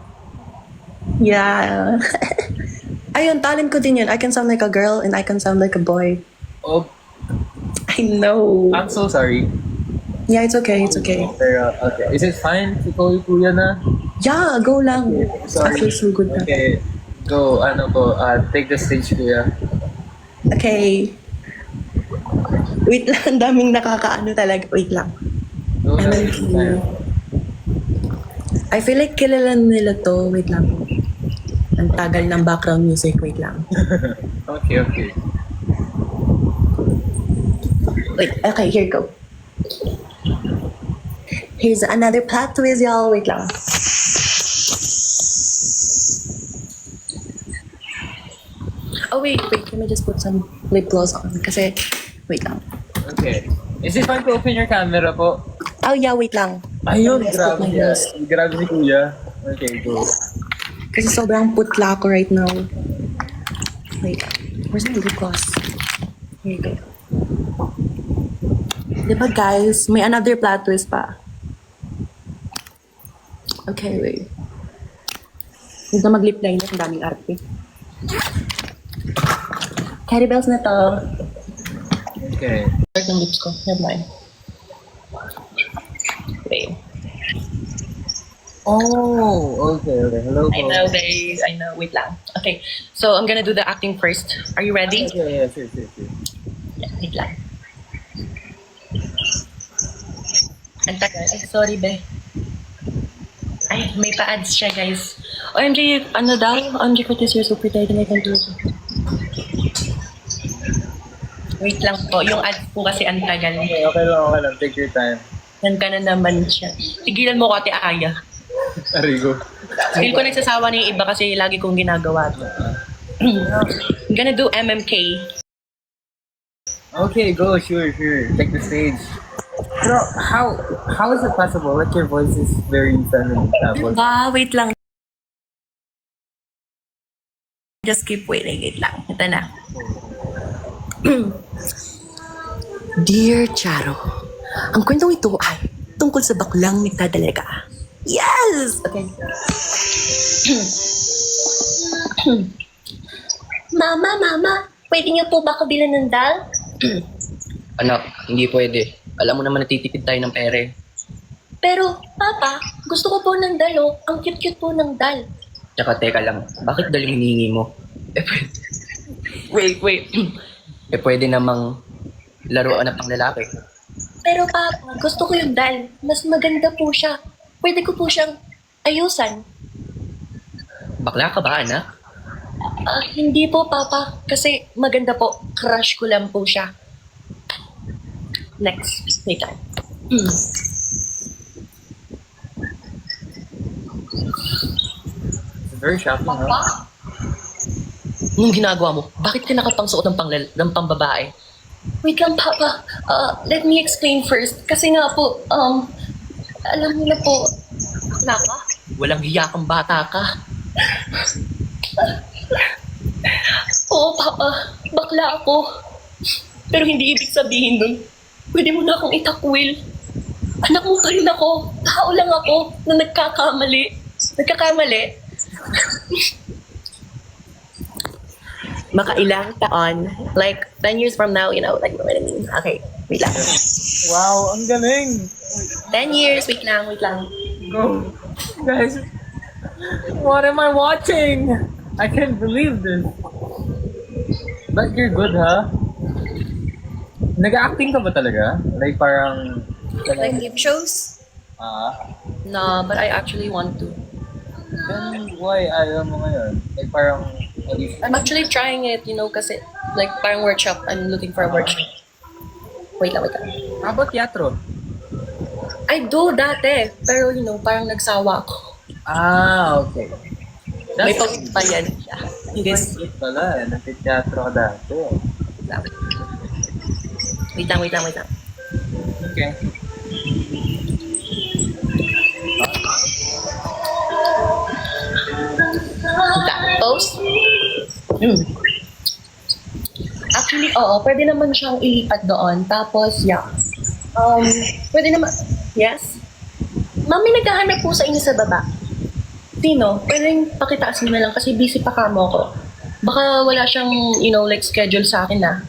Yeah. Ayun, talent ko din yun. I can sound like a girl and I can sound like a boy. Oh, I know. I'm so sorry. Yeah, it's okay. It's okay. Pero, okay. Is it fine? Ikaw yung kuya na? Yeah, go lang. Sorry. I feel so good na. Okay. Go, take the stage, kuya. Okay. Wait lang, ang daming nakakaano talaga. Wait lang. Go na. I feel like kilala nila to. Wait lang. Ang tagal ng background music. Wait lang. Okay. Wait, okay, here go. Here's another plot twist, y'all. Wait lang. Oh, wait. Let me just put some lip gloss on. Kasi, wait lang. Okay. Is it fine to open your camera po? Oh, yeah, wait lang. Ayun, Let's grabe put my niya. nose. Grabe si kuya. Okay, go. Kasi sobrang putla ako right now. Wait, where's my lip gloss? Here you go. Diba guys, may another plot twist pa. Okay, wait. Huwag na mag-lip liner, ang daming arte. Carry bells na to. Okay. part ng lips ko. Never mind. Babe. Oh, okay. Hello, I know, babe. I know. Wait lang. Okay, so I'm gonna do the acting first. Are you ready? Yeah, sure. Yeah, wait lang. Ang tagal. Ay, sorry, be. Ay, may pa-ads siya, guys. OMG, ano daw? OMG, Curtis, you're so pretty. I can do it. Wait lang po. Yung ads po kasi ang tagal. Okay lang. Take your time. Yan ka na naman siya. Tigilan mo ko, Ate Aya. Arigo. Feel ko nagsasawa na yung iba kasi lagi kong ginagawa to. I'm gonna do MMK. Okay, go. Sure. Take the stage. Bro, how is it possible? Like your voice is very feminine. Tapos, Wait lang. Just keep waiting. Wait lang. Ito na. Dear Charo, ang kwentong ito ay tungkol sa baklang nagdadalaga. Yes! Okay. Mama, pwede niyo po ba kabilan ng dal? Anak, hindi pwede. Alam mo naman natitipid tayo ng pere. Pero, Papa, gusto ko po ng dalo. Ang cute-cute po ng dal. Tsaka teka lang, bakit dali hinihingi mo? Wait. Eh pwede namang laruan na pang lalaki. Pero Papa, gusto ko yung dal. Mas maganda po siya. Pwede ko po siyang ayusan. Bakla ka ba, anak? Hindi po, Papa. Kasi maganda po. Crush ko lang po siya. Next. Wait lang. it's very shocking, huh? Anong ginagawa mo? Bakit ka nakapangsuot ng pambabae? Wait lang, Papa. Let me explain first. Kasi nga po, alam mo na po, bakla ka? Walang hiya kang bata ka. Oo, Papa. Bakla ako. Pero hindi ibig sabihin nun, pwede mo na akong itakwil. Anak mo pa rin ako. Tao lang ako na nagkakamali. Makailang taon, like 10 years from now, you know what I mean. Okay, wait lang. Wow, ang galing. 10 years, wait lang. Go. Guys, what am I watching? I can't believe this. But you're good, huh? Nag-acting ka ba talaga? Like parang... Like game shows? Ah, No, but I actually want to. then why ayaw mo ngayon? Like parang... I'm actually trying it, you know, kasi like parang workshop. I'm looking for a workshop. Wait lang. How about teatro? I do dati, pero you know, parang nagsawa ako. Ah, okay. May pawit pa yan siya. Yes. It pala, nag-teatro ka dati. Wait lang. Okay. Tapos, actually, oo, pwede naman siyang ilipat doon. Tapos, yeah. Pwede naman, yes? Mami, naghahanap po sa inyo sa baba. Sino? Pwedeng pakitaas mo na lang kasi busy pa kamo ko. Baka wala siyang, you know, like schedule sa akin na.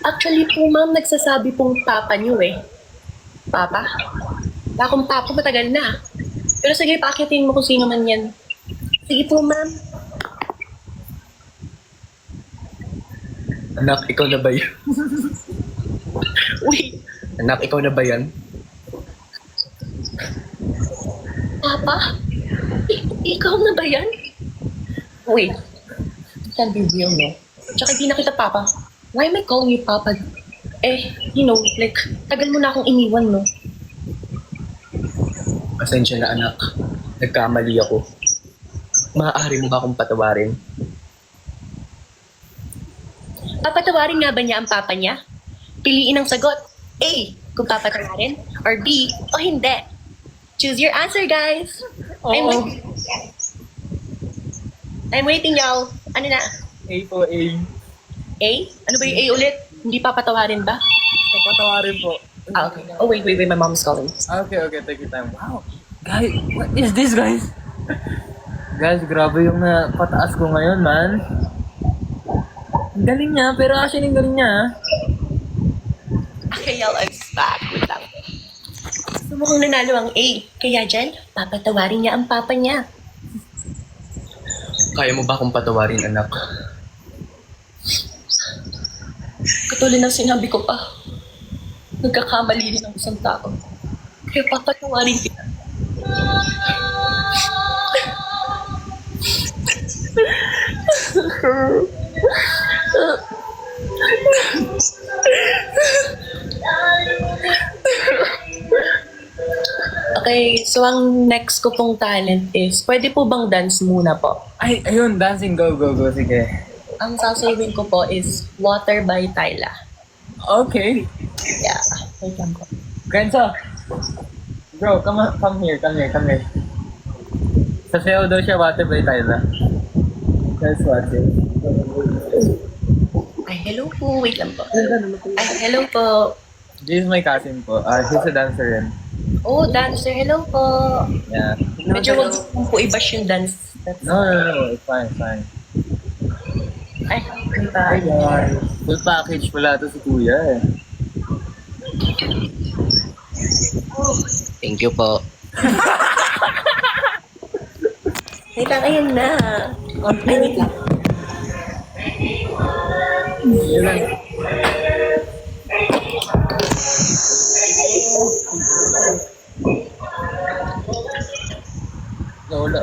Actually po, ma'am, nagsasabi pong papa niyo eh. Papa? Wala akong papa, matagal na. Pero sige, pakitin mo kung sino man yan. Sige po, ma'am. Anak, ikaw na ba yan? Wait, Anak, ikaw na ba yan? Papa? Ikaw na ba yan? Wait. It can't be real, no? Tsaka di na kita, Papa. Why am I calling you Papa? You know, like, tagal mo na akong iniwan, no? Pasensya na, anak. Nagkamali ako. Maaari mo ba akong patawarin? Papatawarin nga ba niya ang papa niya? Piliin ang sagot. A, kung papatawarin. Or B, o hindi. Choose your answer, guys. I'm waiting, y'all. Ano na? A po, A. A? Ano ba yung A ulit? Hindi papatawarin ba? Papatawarin po. Okay. Oh, wait. My mom's calling. Okay, take your time. Wow. Guys, what is this, guys? Guys, grabe yung napataas ko ngayon, man. Ang galing niya, pero actually ang galing niya. Okay, y'all, I'm back. Wait lang. Gusto mo kong nanalo ang A. Kaya dyan, papatawarin niya ang papa niya. Kaya mo ba akong patawarin, anak? Katulad ng sinabi ko pa, nagkakamali din ang isang tao. Kaya papatawarin kita. Okay, so ang next ko pong talent is, pwede po bang dance muna po? Ay, ayun, dancing. Go, go, go. Sige. Ang sasawin ko po is Water by Tyla. Okay. Yeah, wait lang po. Grenzo. Bro, come here. Sasayaw daw siya, Water by Tyla. Let's watch it. Ay, hello po. Wait lang po. Ay, hello po. This is my cousin po. He's a dancer rin. Oh, dancer. Hello po. Yeah. Medyo wag po i-bash yung dance. No. It's fine. Ay, diba? Full package pala to si Kuya eh. Thank you po. Wait lang, ayun na. Ay, wait lang. Yun lang. Wala.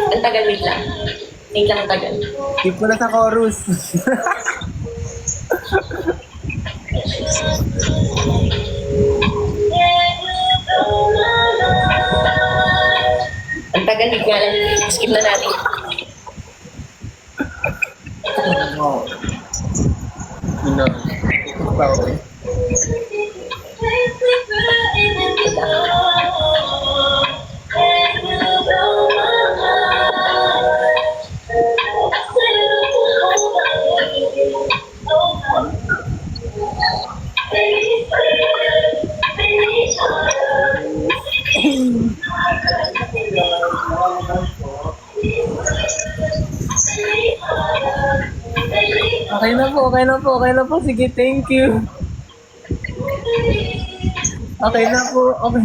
Ang tagal, wait lang. Wait lang, ang tagal. Keep mo na sa chorus. Ang tagal, wait nga lang. Skip na natin. No. Okay na po. Sige, thank you. Okay na po. Okay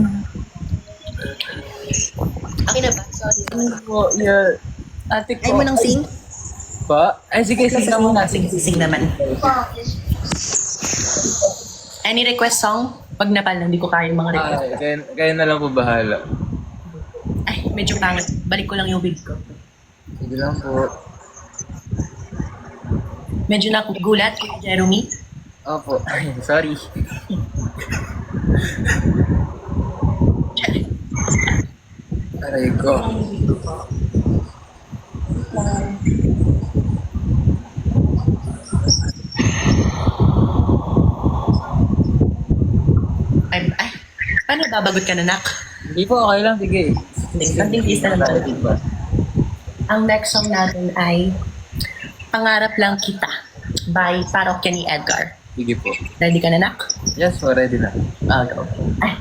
na ba? Sorry. Ano po, yeah. Ate ko. Ay mo nang sing? Pa? Ay, sige, sing na muna. Sing naman. Any request song? Pag napal, hindi ko kaya yung mga request. Kaya na lang po bahala. Ay, medyo pangit. Balik ko lang yung wig ko. Sige lang po. Medyo nagulat, Jeremy. Opo. Ay, sorry. Aray ko. Ay, paano babagot ka na, nak? Hindi po, okay lang. Sige. Something please na naman. Ang next song natin ay Pangarap Lang Kita by Parokya ni Edgar. Sige po. Ready ka na, nak? Yes po, ready na. Go. Ay.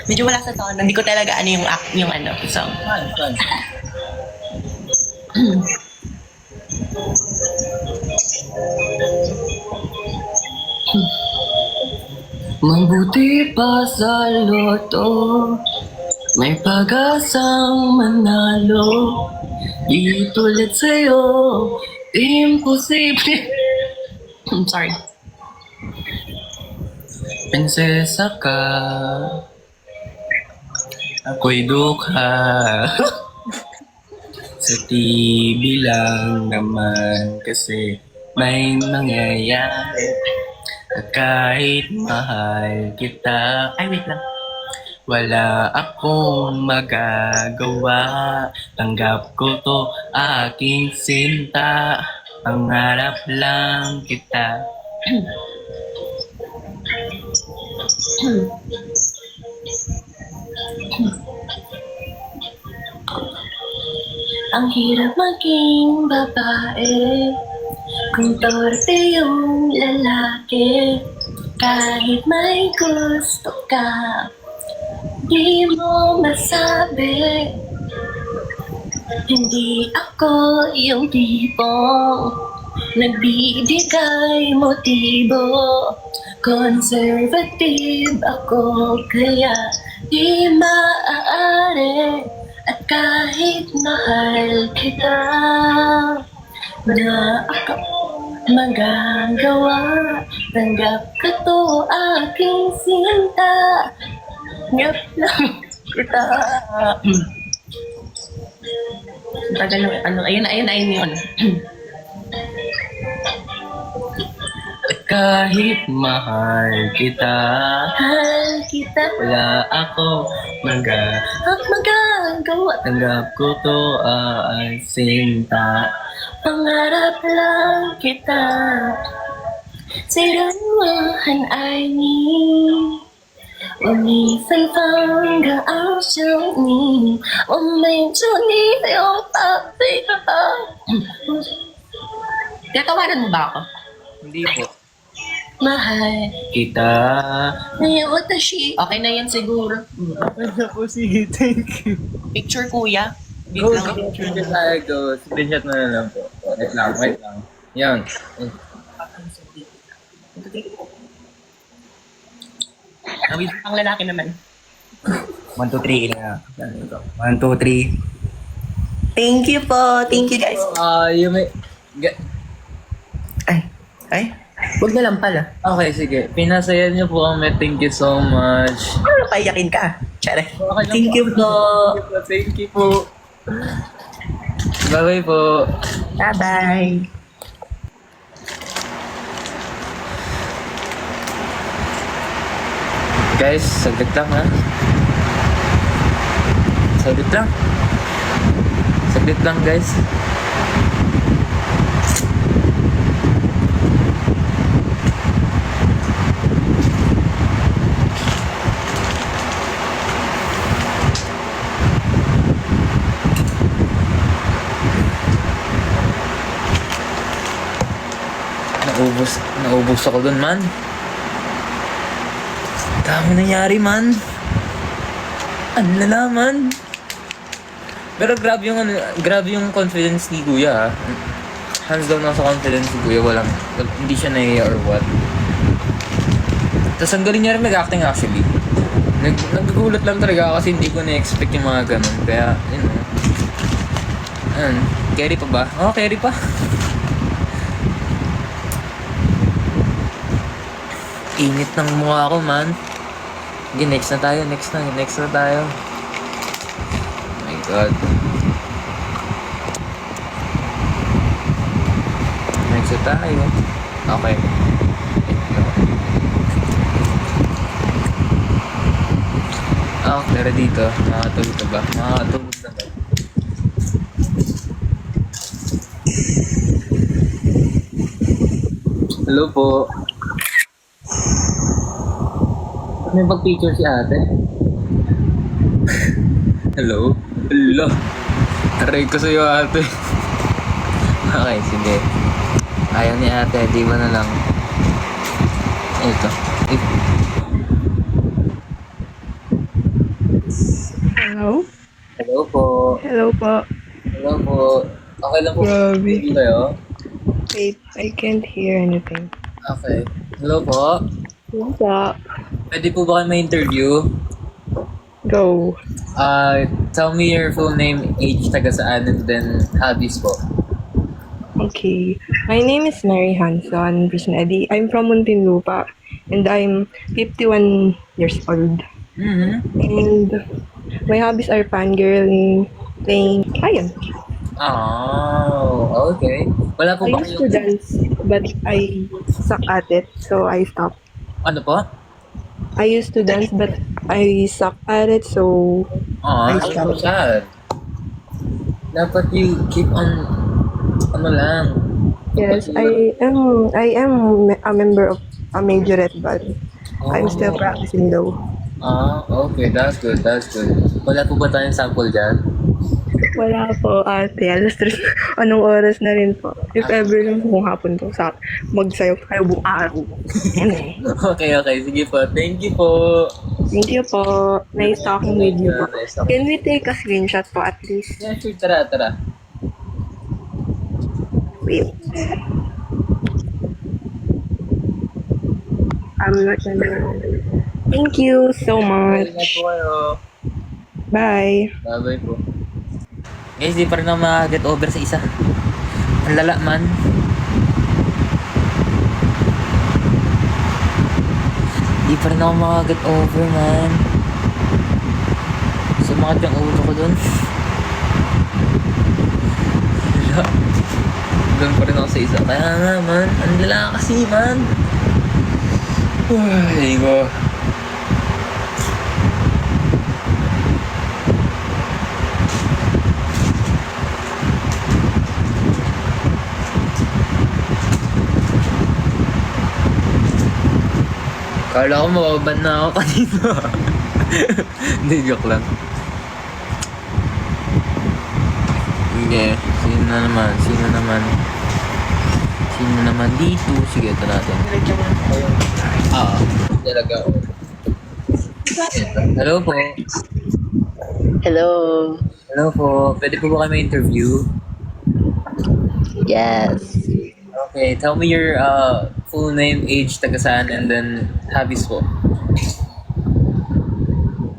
Medyo wala sa tono. Hindi ko talaga ano yung song. Fine. Mabuti pa sa loto, may pag-asang manalo. Di tulad sa'yo, imposible. I'm sorry. Prinsesa ka, ako'y dukha. Sa TV lang naman kasi may nangyayari. At kahit mahal kita, Ay, wait lang. wala akong magagawa. Tanggap ko to aking sinta. Pangarap lang kita. Ang Ang hirap maging babae kung torpe yung lalaki. Kahit may gusto ka, di mo masabi. Hindi ako yung tipong nagbibigay motibo. Conservative ako kaya di maaari. At kahit mahal kita, na ako magagawa. Tanggap ka to aking sinta. Ngap lang kita. Tagal ng ano, ayun yun. Kahit mahal kita, Mahal kita, wala ako magagawa. Tanggap ko to ay sinta. Pangarap lang kita. 虽然我很爱你，我一芬芳的翱翔你，我没祝你有宝贝吧。Tatawanan mo ba ako? Hindi po. Mahal. Kita. Ngayon, watashi. Okay na yan siguro. Sige, thank you. Picture kuya. Go, screenshot tayo, go. Screenshot na lang po. Wait lang. Yan. Awit ang lalaki naman. 1, 2, 3 na. 1, 2, 3. Thank you po. Thank you guys. You may... Ay. Huwag na lang pala. Okay, sige. Pinasaya niyo po kami. Thank you so much. Ano payakin ka? Tsare. Okay lang Thank you po. Thank you po. Bye-bye po. Bye-bye. Guys, saglit lang ha. Saglit lang guys. Naubos ako dun, man. Dami nangyari, man. Ang lala, man. Pero grabe yung confidence ni Kuya, ha. Hands down ako sa confidence ni Kuya. Hindi siya nahiya or what. Tapos ang galing niya rin mag-acting actually. Naggugulat lang talaga kasi hindi ko na-expect yung mga ganun. Kaya, yun know. Carry pa ba? Oo, carry pa. Init ng mukha ko, man. Okay, next na tayo. Oh my God. Next na tayo. Okay. Pero dito, makakatulog ka ba? Makakatulog na ba? Hello po. May pag-picture si ate. Hello? Hello? Aray ko sa'yo ate. Okay, sige. Ayaw ni ate, di ba na lang? Ito. Hello? Hello po. Hello po. Hello po. Okay lang po. Grabe. Hindi kayo? Wait, I can't hear anything. Okay. Hello po. What's up? Pwede po ba kayo may interview? Go. Tell me your full name, age, taga saan, and then hobbies po. Okay. My name is Mary Hanson Brisnedi. I'm from Muntinlupa and I'm 51 years old. Mm-hmm. And my hobbies are fangirling, playing. Ayun. Oh, okay. Wala po I ba used to dance, but I suck at it, so I stopped. Ano po? I used to dance, but I suck at it, so Oh, so sad. Dapat you keep on, ano lang. yes, I am a member of a majorette, but I'm still practicing though. Okay, that's good. Wala po ba tayong sample dyan? Wala po, ate. Alas 3. Anong oras na rin po? If ever lang kung hapon po sa magsayaw tayo buong araw. Yan eh. Okay, sige po. Thank you po. Thank you po. Nice talking with you po. Nice talking. Can we take a screenshot po at least? Yeah, sure. Tara. Wait. I'm not gonna... Thank you so much. Ingat po kayo. Bye. Bye-bye po. Guys, di pa rin ako makaget over sa isa. Ang lala man. Di pa rin ako makaget over, man. Sumakit yung ulo ko dun. Wala. Doon pa rin ako sa isa. Kaya nga, man. Ang lala kasi, man. Ay, ko. Kala ko mababan na ako kanina. Hindi, joke lang. Okay, sino naman dito? Sige, ito natin. Talaga. Hello po. Hello po. Pwede po ba kami interview? Yes. Okay, tell me your full name, age, taga-saan, and then hobbies po.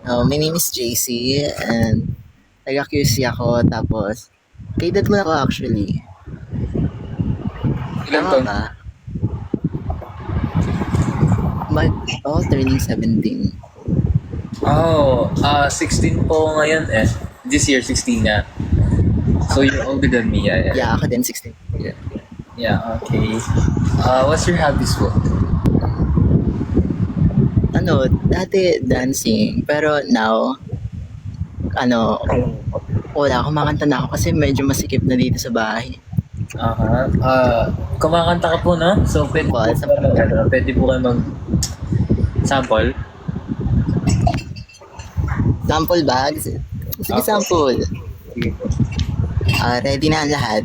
My name is JC and taga-QC ako, tapos kaedad mo na ako actually. Ilan Tama taon? ba? Turning 17. Oh, 16 po ngayon eh. This year, 16 na. So you're older than me, yeah. Yeah, ako din 16. Yeah, okay. What's your hobbies po? Dati dancing, pero now, wala, kumakanta na ako kasi medyo masikip na dito sa bahay. Kumakanta ka po, no? So, pwede po kayo mag-sample? Sample bags? Sige, sample. Sige po. Ready na ang lahat?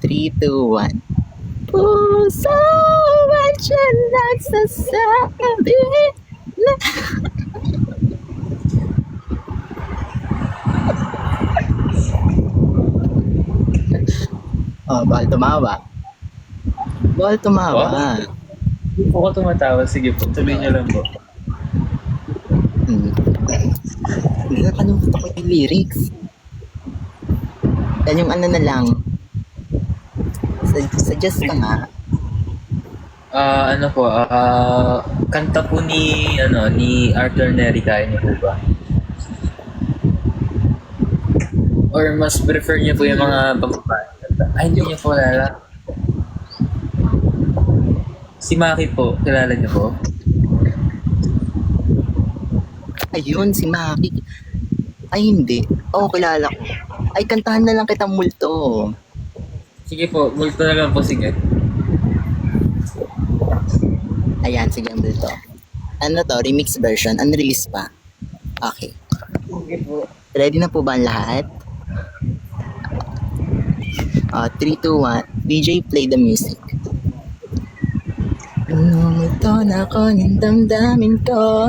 3, 2, 1. Puso at siya nagsasabi na... Bawal tumawa. Hindi po ko tumatawa. Sige po, sabihin niyo lang po. Nakalimutan ko yung lyrics. Yan yung ano na lang. Suggest ka nga. Kanta po ni Arthur Neri, kaya niyo po ba? Or mas prefer niyo po yung mga pagbabae? Ay, hindi niyo po kilala. Si Maki po, kilala niyo po? Ayun, si Maki. Ay, hindi. Kilala ko. Ay, kantahan na lang kitang multo. Sige po, multo na lang po, sige. Ayan, sige ang multo. Remix version. Unreleased pa. Okay. Sige po. Ready na po ba ang lahat? 3, 2, 1. DJ, play the music. Lumulto na ako ng damdamin ko.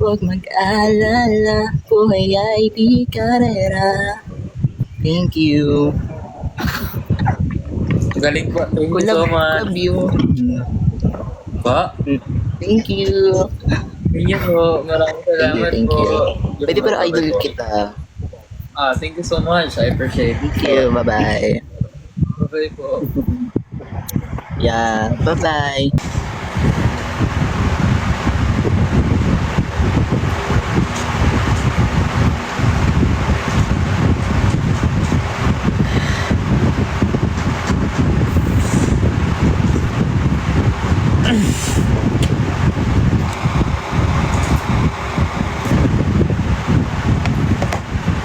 Huwag mag-alala, buhay ay di karera. Thank you. Galing po. Thank you so much. Love you. Pa? Thank you. Thank you po. Maraming salamat Thank po. you. Pwede pero idol kita. Thank you so much. I appreciate it. Thank you. Bye-bye. Bye po. Yeah. Bye-bye.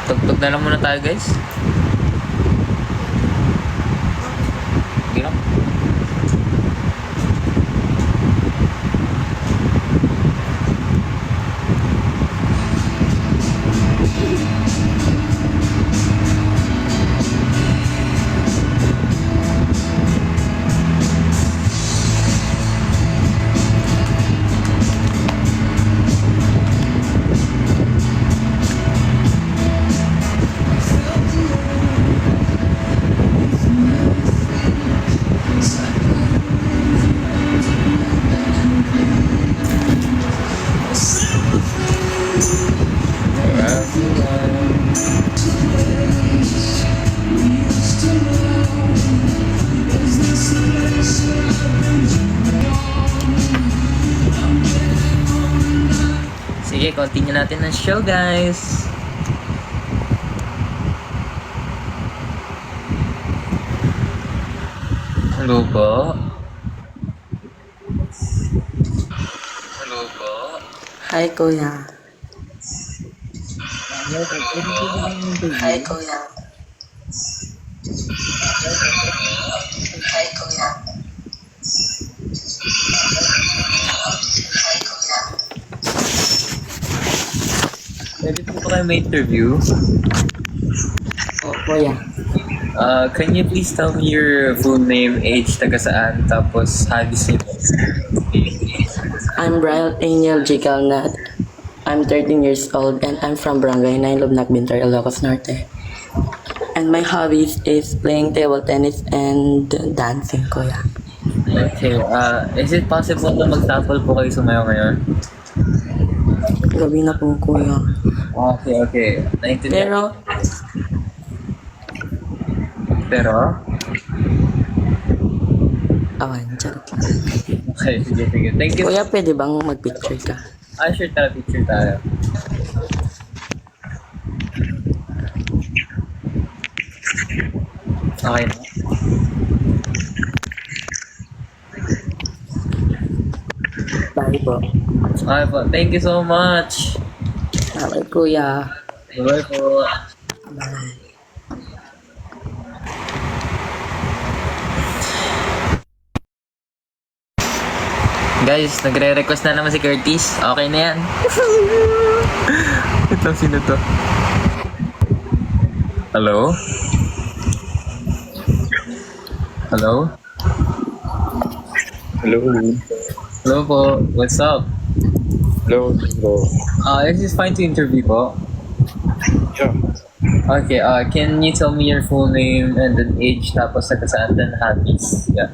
Tugtog na lang muna tayo, guys. Sige lang. Sige, continue natin ng show, guys. Hello po. Hello po. Hi, Kuya. Hi, Kuya. Hi, Kuya. Pwede po ba kayo may interview? Oh, Kuya. Can you please tell me your full name, age, taga saan, tapos hobbies niyo? I'm Brian Angel G. Calnat. I'm 13 years old and I'm from Barangay 9, Lubnak, Bintar, Ilocos Norte. And my hobbies is playing table tennis and dancing, Kuya. Okay, is it possible na mag-tackle po kayo sumayaw ngayon? Gabi na po, Kuya. Okay. Naintindihan. Pero? Awan, charot. Okay, sige. Thank you. Kuya, pwede bang mag-picture ka? Sure, tara, picture tayo. Okay na. Bye po. Okay po, thank you so much. Bye, Kuya. Bye po. Bye. Guys, nagre-request na naman si Curtis. Okay na yan. Ito, sino to? Hello? Hello? Hello. Hello po. What's up? Hello. Is this fine to interview po? Yeah. Okay, can you tell me your full name and then age tapos sa saan then hobbies? Yeah.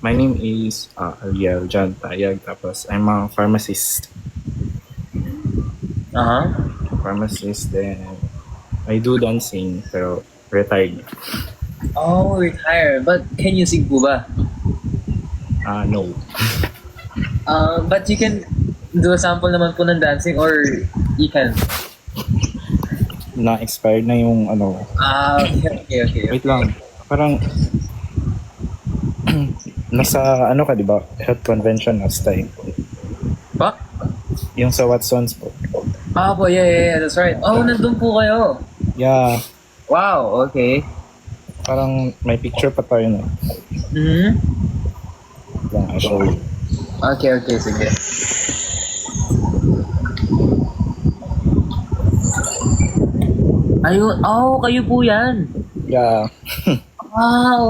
My name is Ariel John Tayag, tapos I'm a pharmacist. Pharmacist, then I do dancing, pero retired. Oh, retired. But can you sing po ba? No. But you can do a sample naman po ng dancing or you can? Na-expired na yung ano. Okay. Wait lang. Parang nasa ano ka, di ba? Health convention last time. Pa? Yung sa Watsons po. Po, yeah, that's right. Oh, nandun po kayo. Yeah. Wow, okay. Parang may picture pa tayo na. Mm-hmm. Lang, I show you. Okay, sige. Ayun, kayo po yan. Yeah.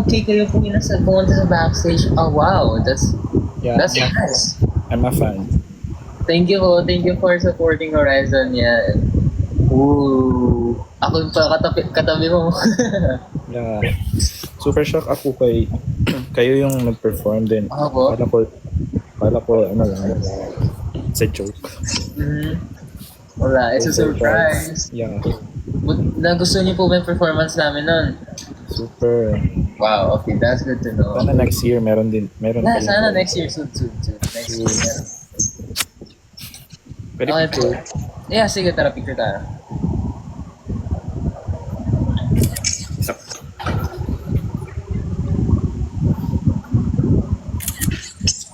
Okay, kayo po yung pumunta sa backstage. Oh, wow, that's nice. I'm a fan. Thank you for supporting Horizon, yeah. Ooh, ako yung katabi mo. Yeah. Super shock ako kay kayo yung nag-perform din. Po? Kala ko ano lang. It's a joke. Wala, it's a surprise. Yeah. Nagustuhan niyo po ba yung performance namin nun? Super. Wow, okay, that's good to know. Sana next year meron din. Sana next year, soon. Next year. Pwede Okay po. Yeah, sige, tara, picture tayo.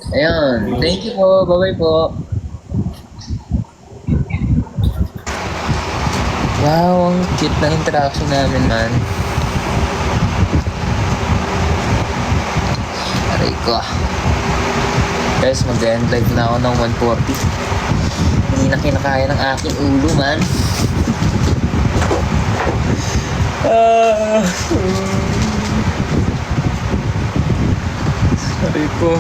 Ayun, thank you po, bye-bye po. Wow, ang cute na interaction namin, man. Aray ko. Guys, mag-end live na ako ng 140. Hindi na kinakaya ng aking ulo, man. Aray ko.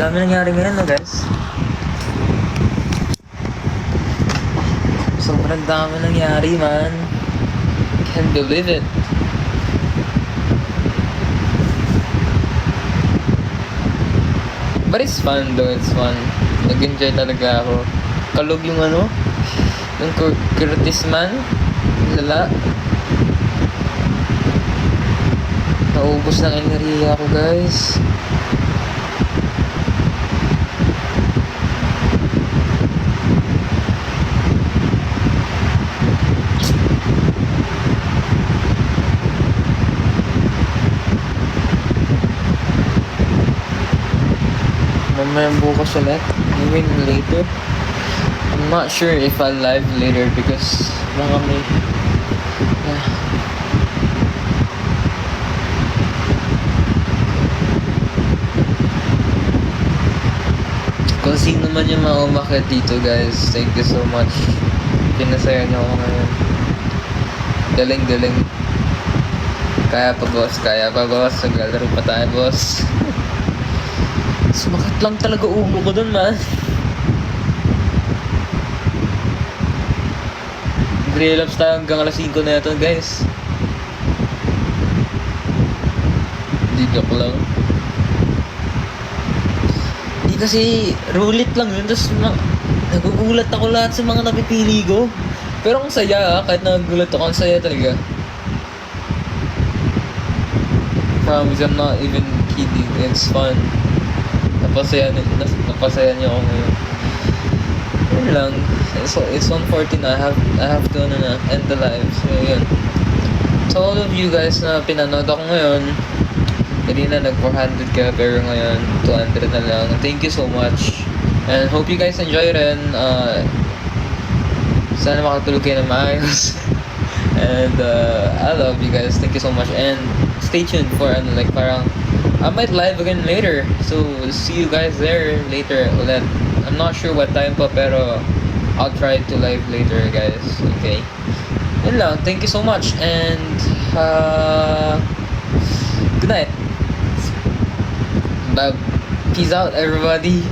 dami nangyari ngayon, no, guys? Sobrang dami nangyari, man. Can't believe it. But it's fun though, it's fun. Nag-enjoy talaga ako. Kalog yung ano, yung Curtis man. Lala. Naubos ng enerhiya ko, guys. Mamaya bukas ulit. Maybe later. I'm not sure if I'll live later because mga may... Yeah. Kung sino man yung mga umakyat dito, guys, thank you so much. Pinasaya niyo ako ngayon. Galing. Kaya pa, boss. Naglalaro pa tayo, boss. Sumakit lang talaga ulo ko dun, man. Relapse tayo hanggang alas 5 na ito, guys. Di joke lang. Di kasi roulette lang yun, tapos nagugulat ako lahat sa mga napipili ko. Pero ang saya, kahit nagugulat ako, ang saya talaga. Promise, I'm not even kidding. It's fun. Napasaya niyo ako ngayon. Yun lang. It's 1:40 na. I have to end the live. So yun. To all of you guys na pinanood ako ngayon, kanina nag 400 ka pero ngayon 200 na lang. Thank you so much. And hope you guys enjoy rin. Sana makatulog kayo ng maayos. And I love you guys. Thank you so much. And stay tuned for like parang I might live again later. So see you guys there later ulit. I'm not sure what time pa pero I'll try to live later, guys. Okay. Yun lang. Thank you so much and good night. Bye. Peace out, everybody.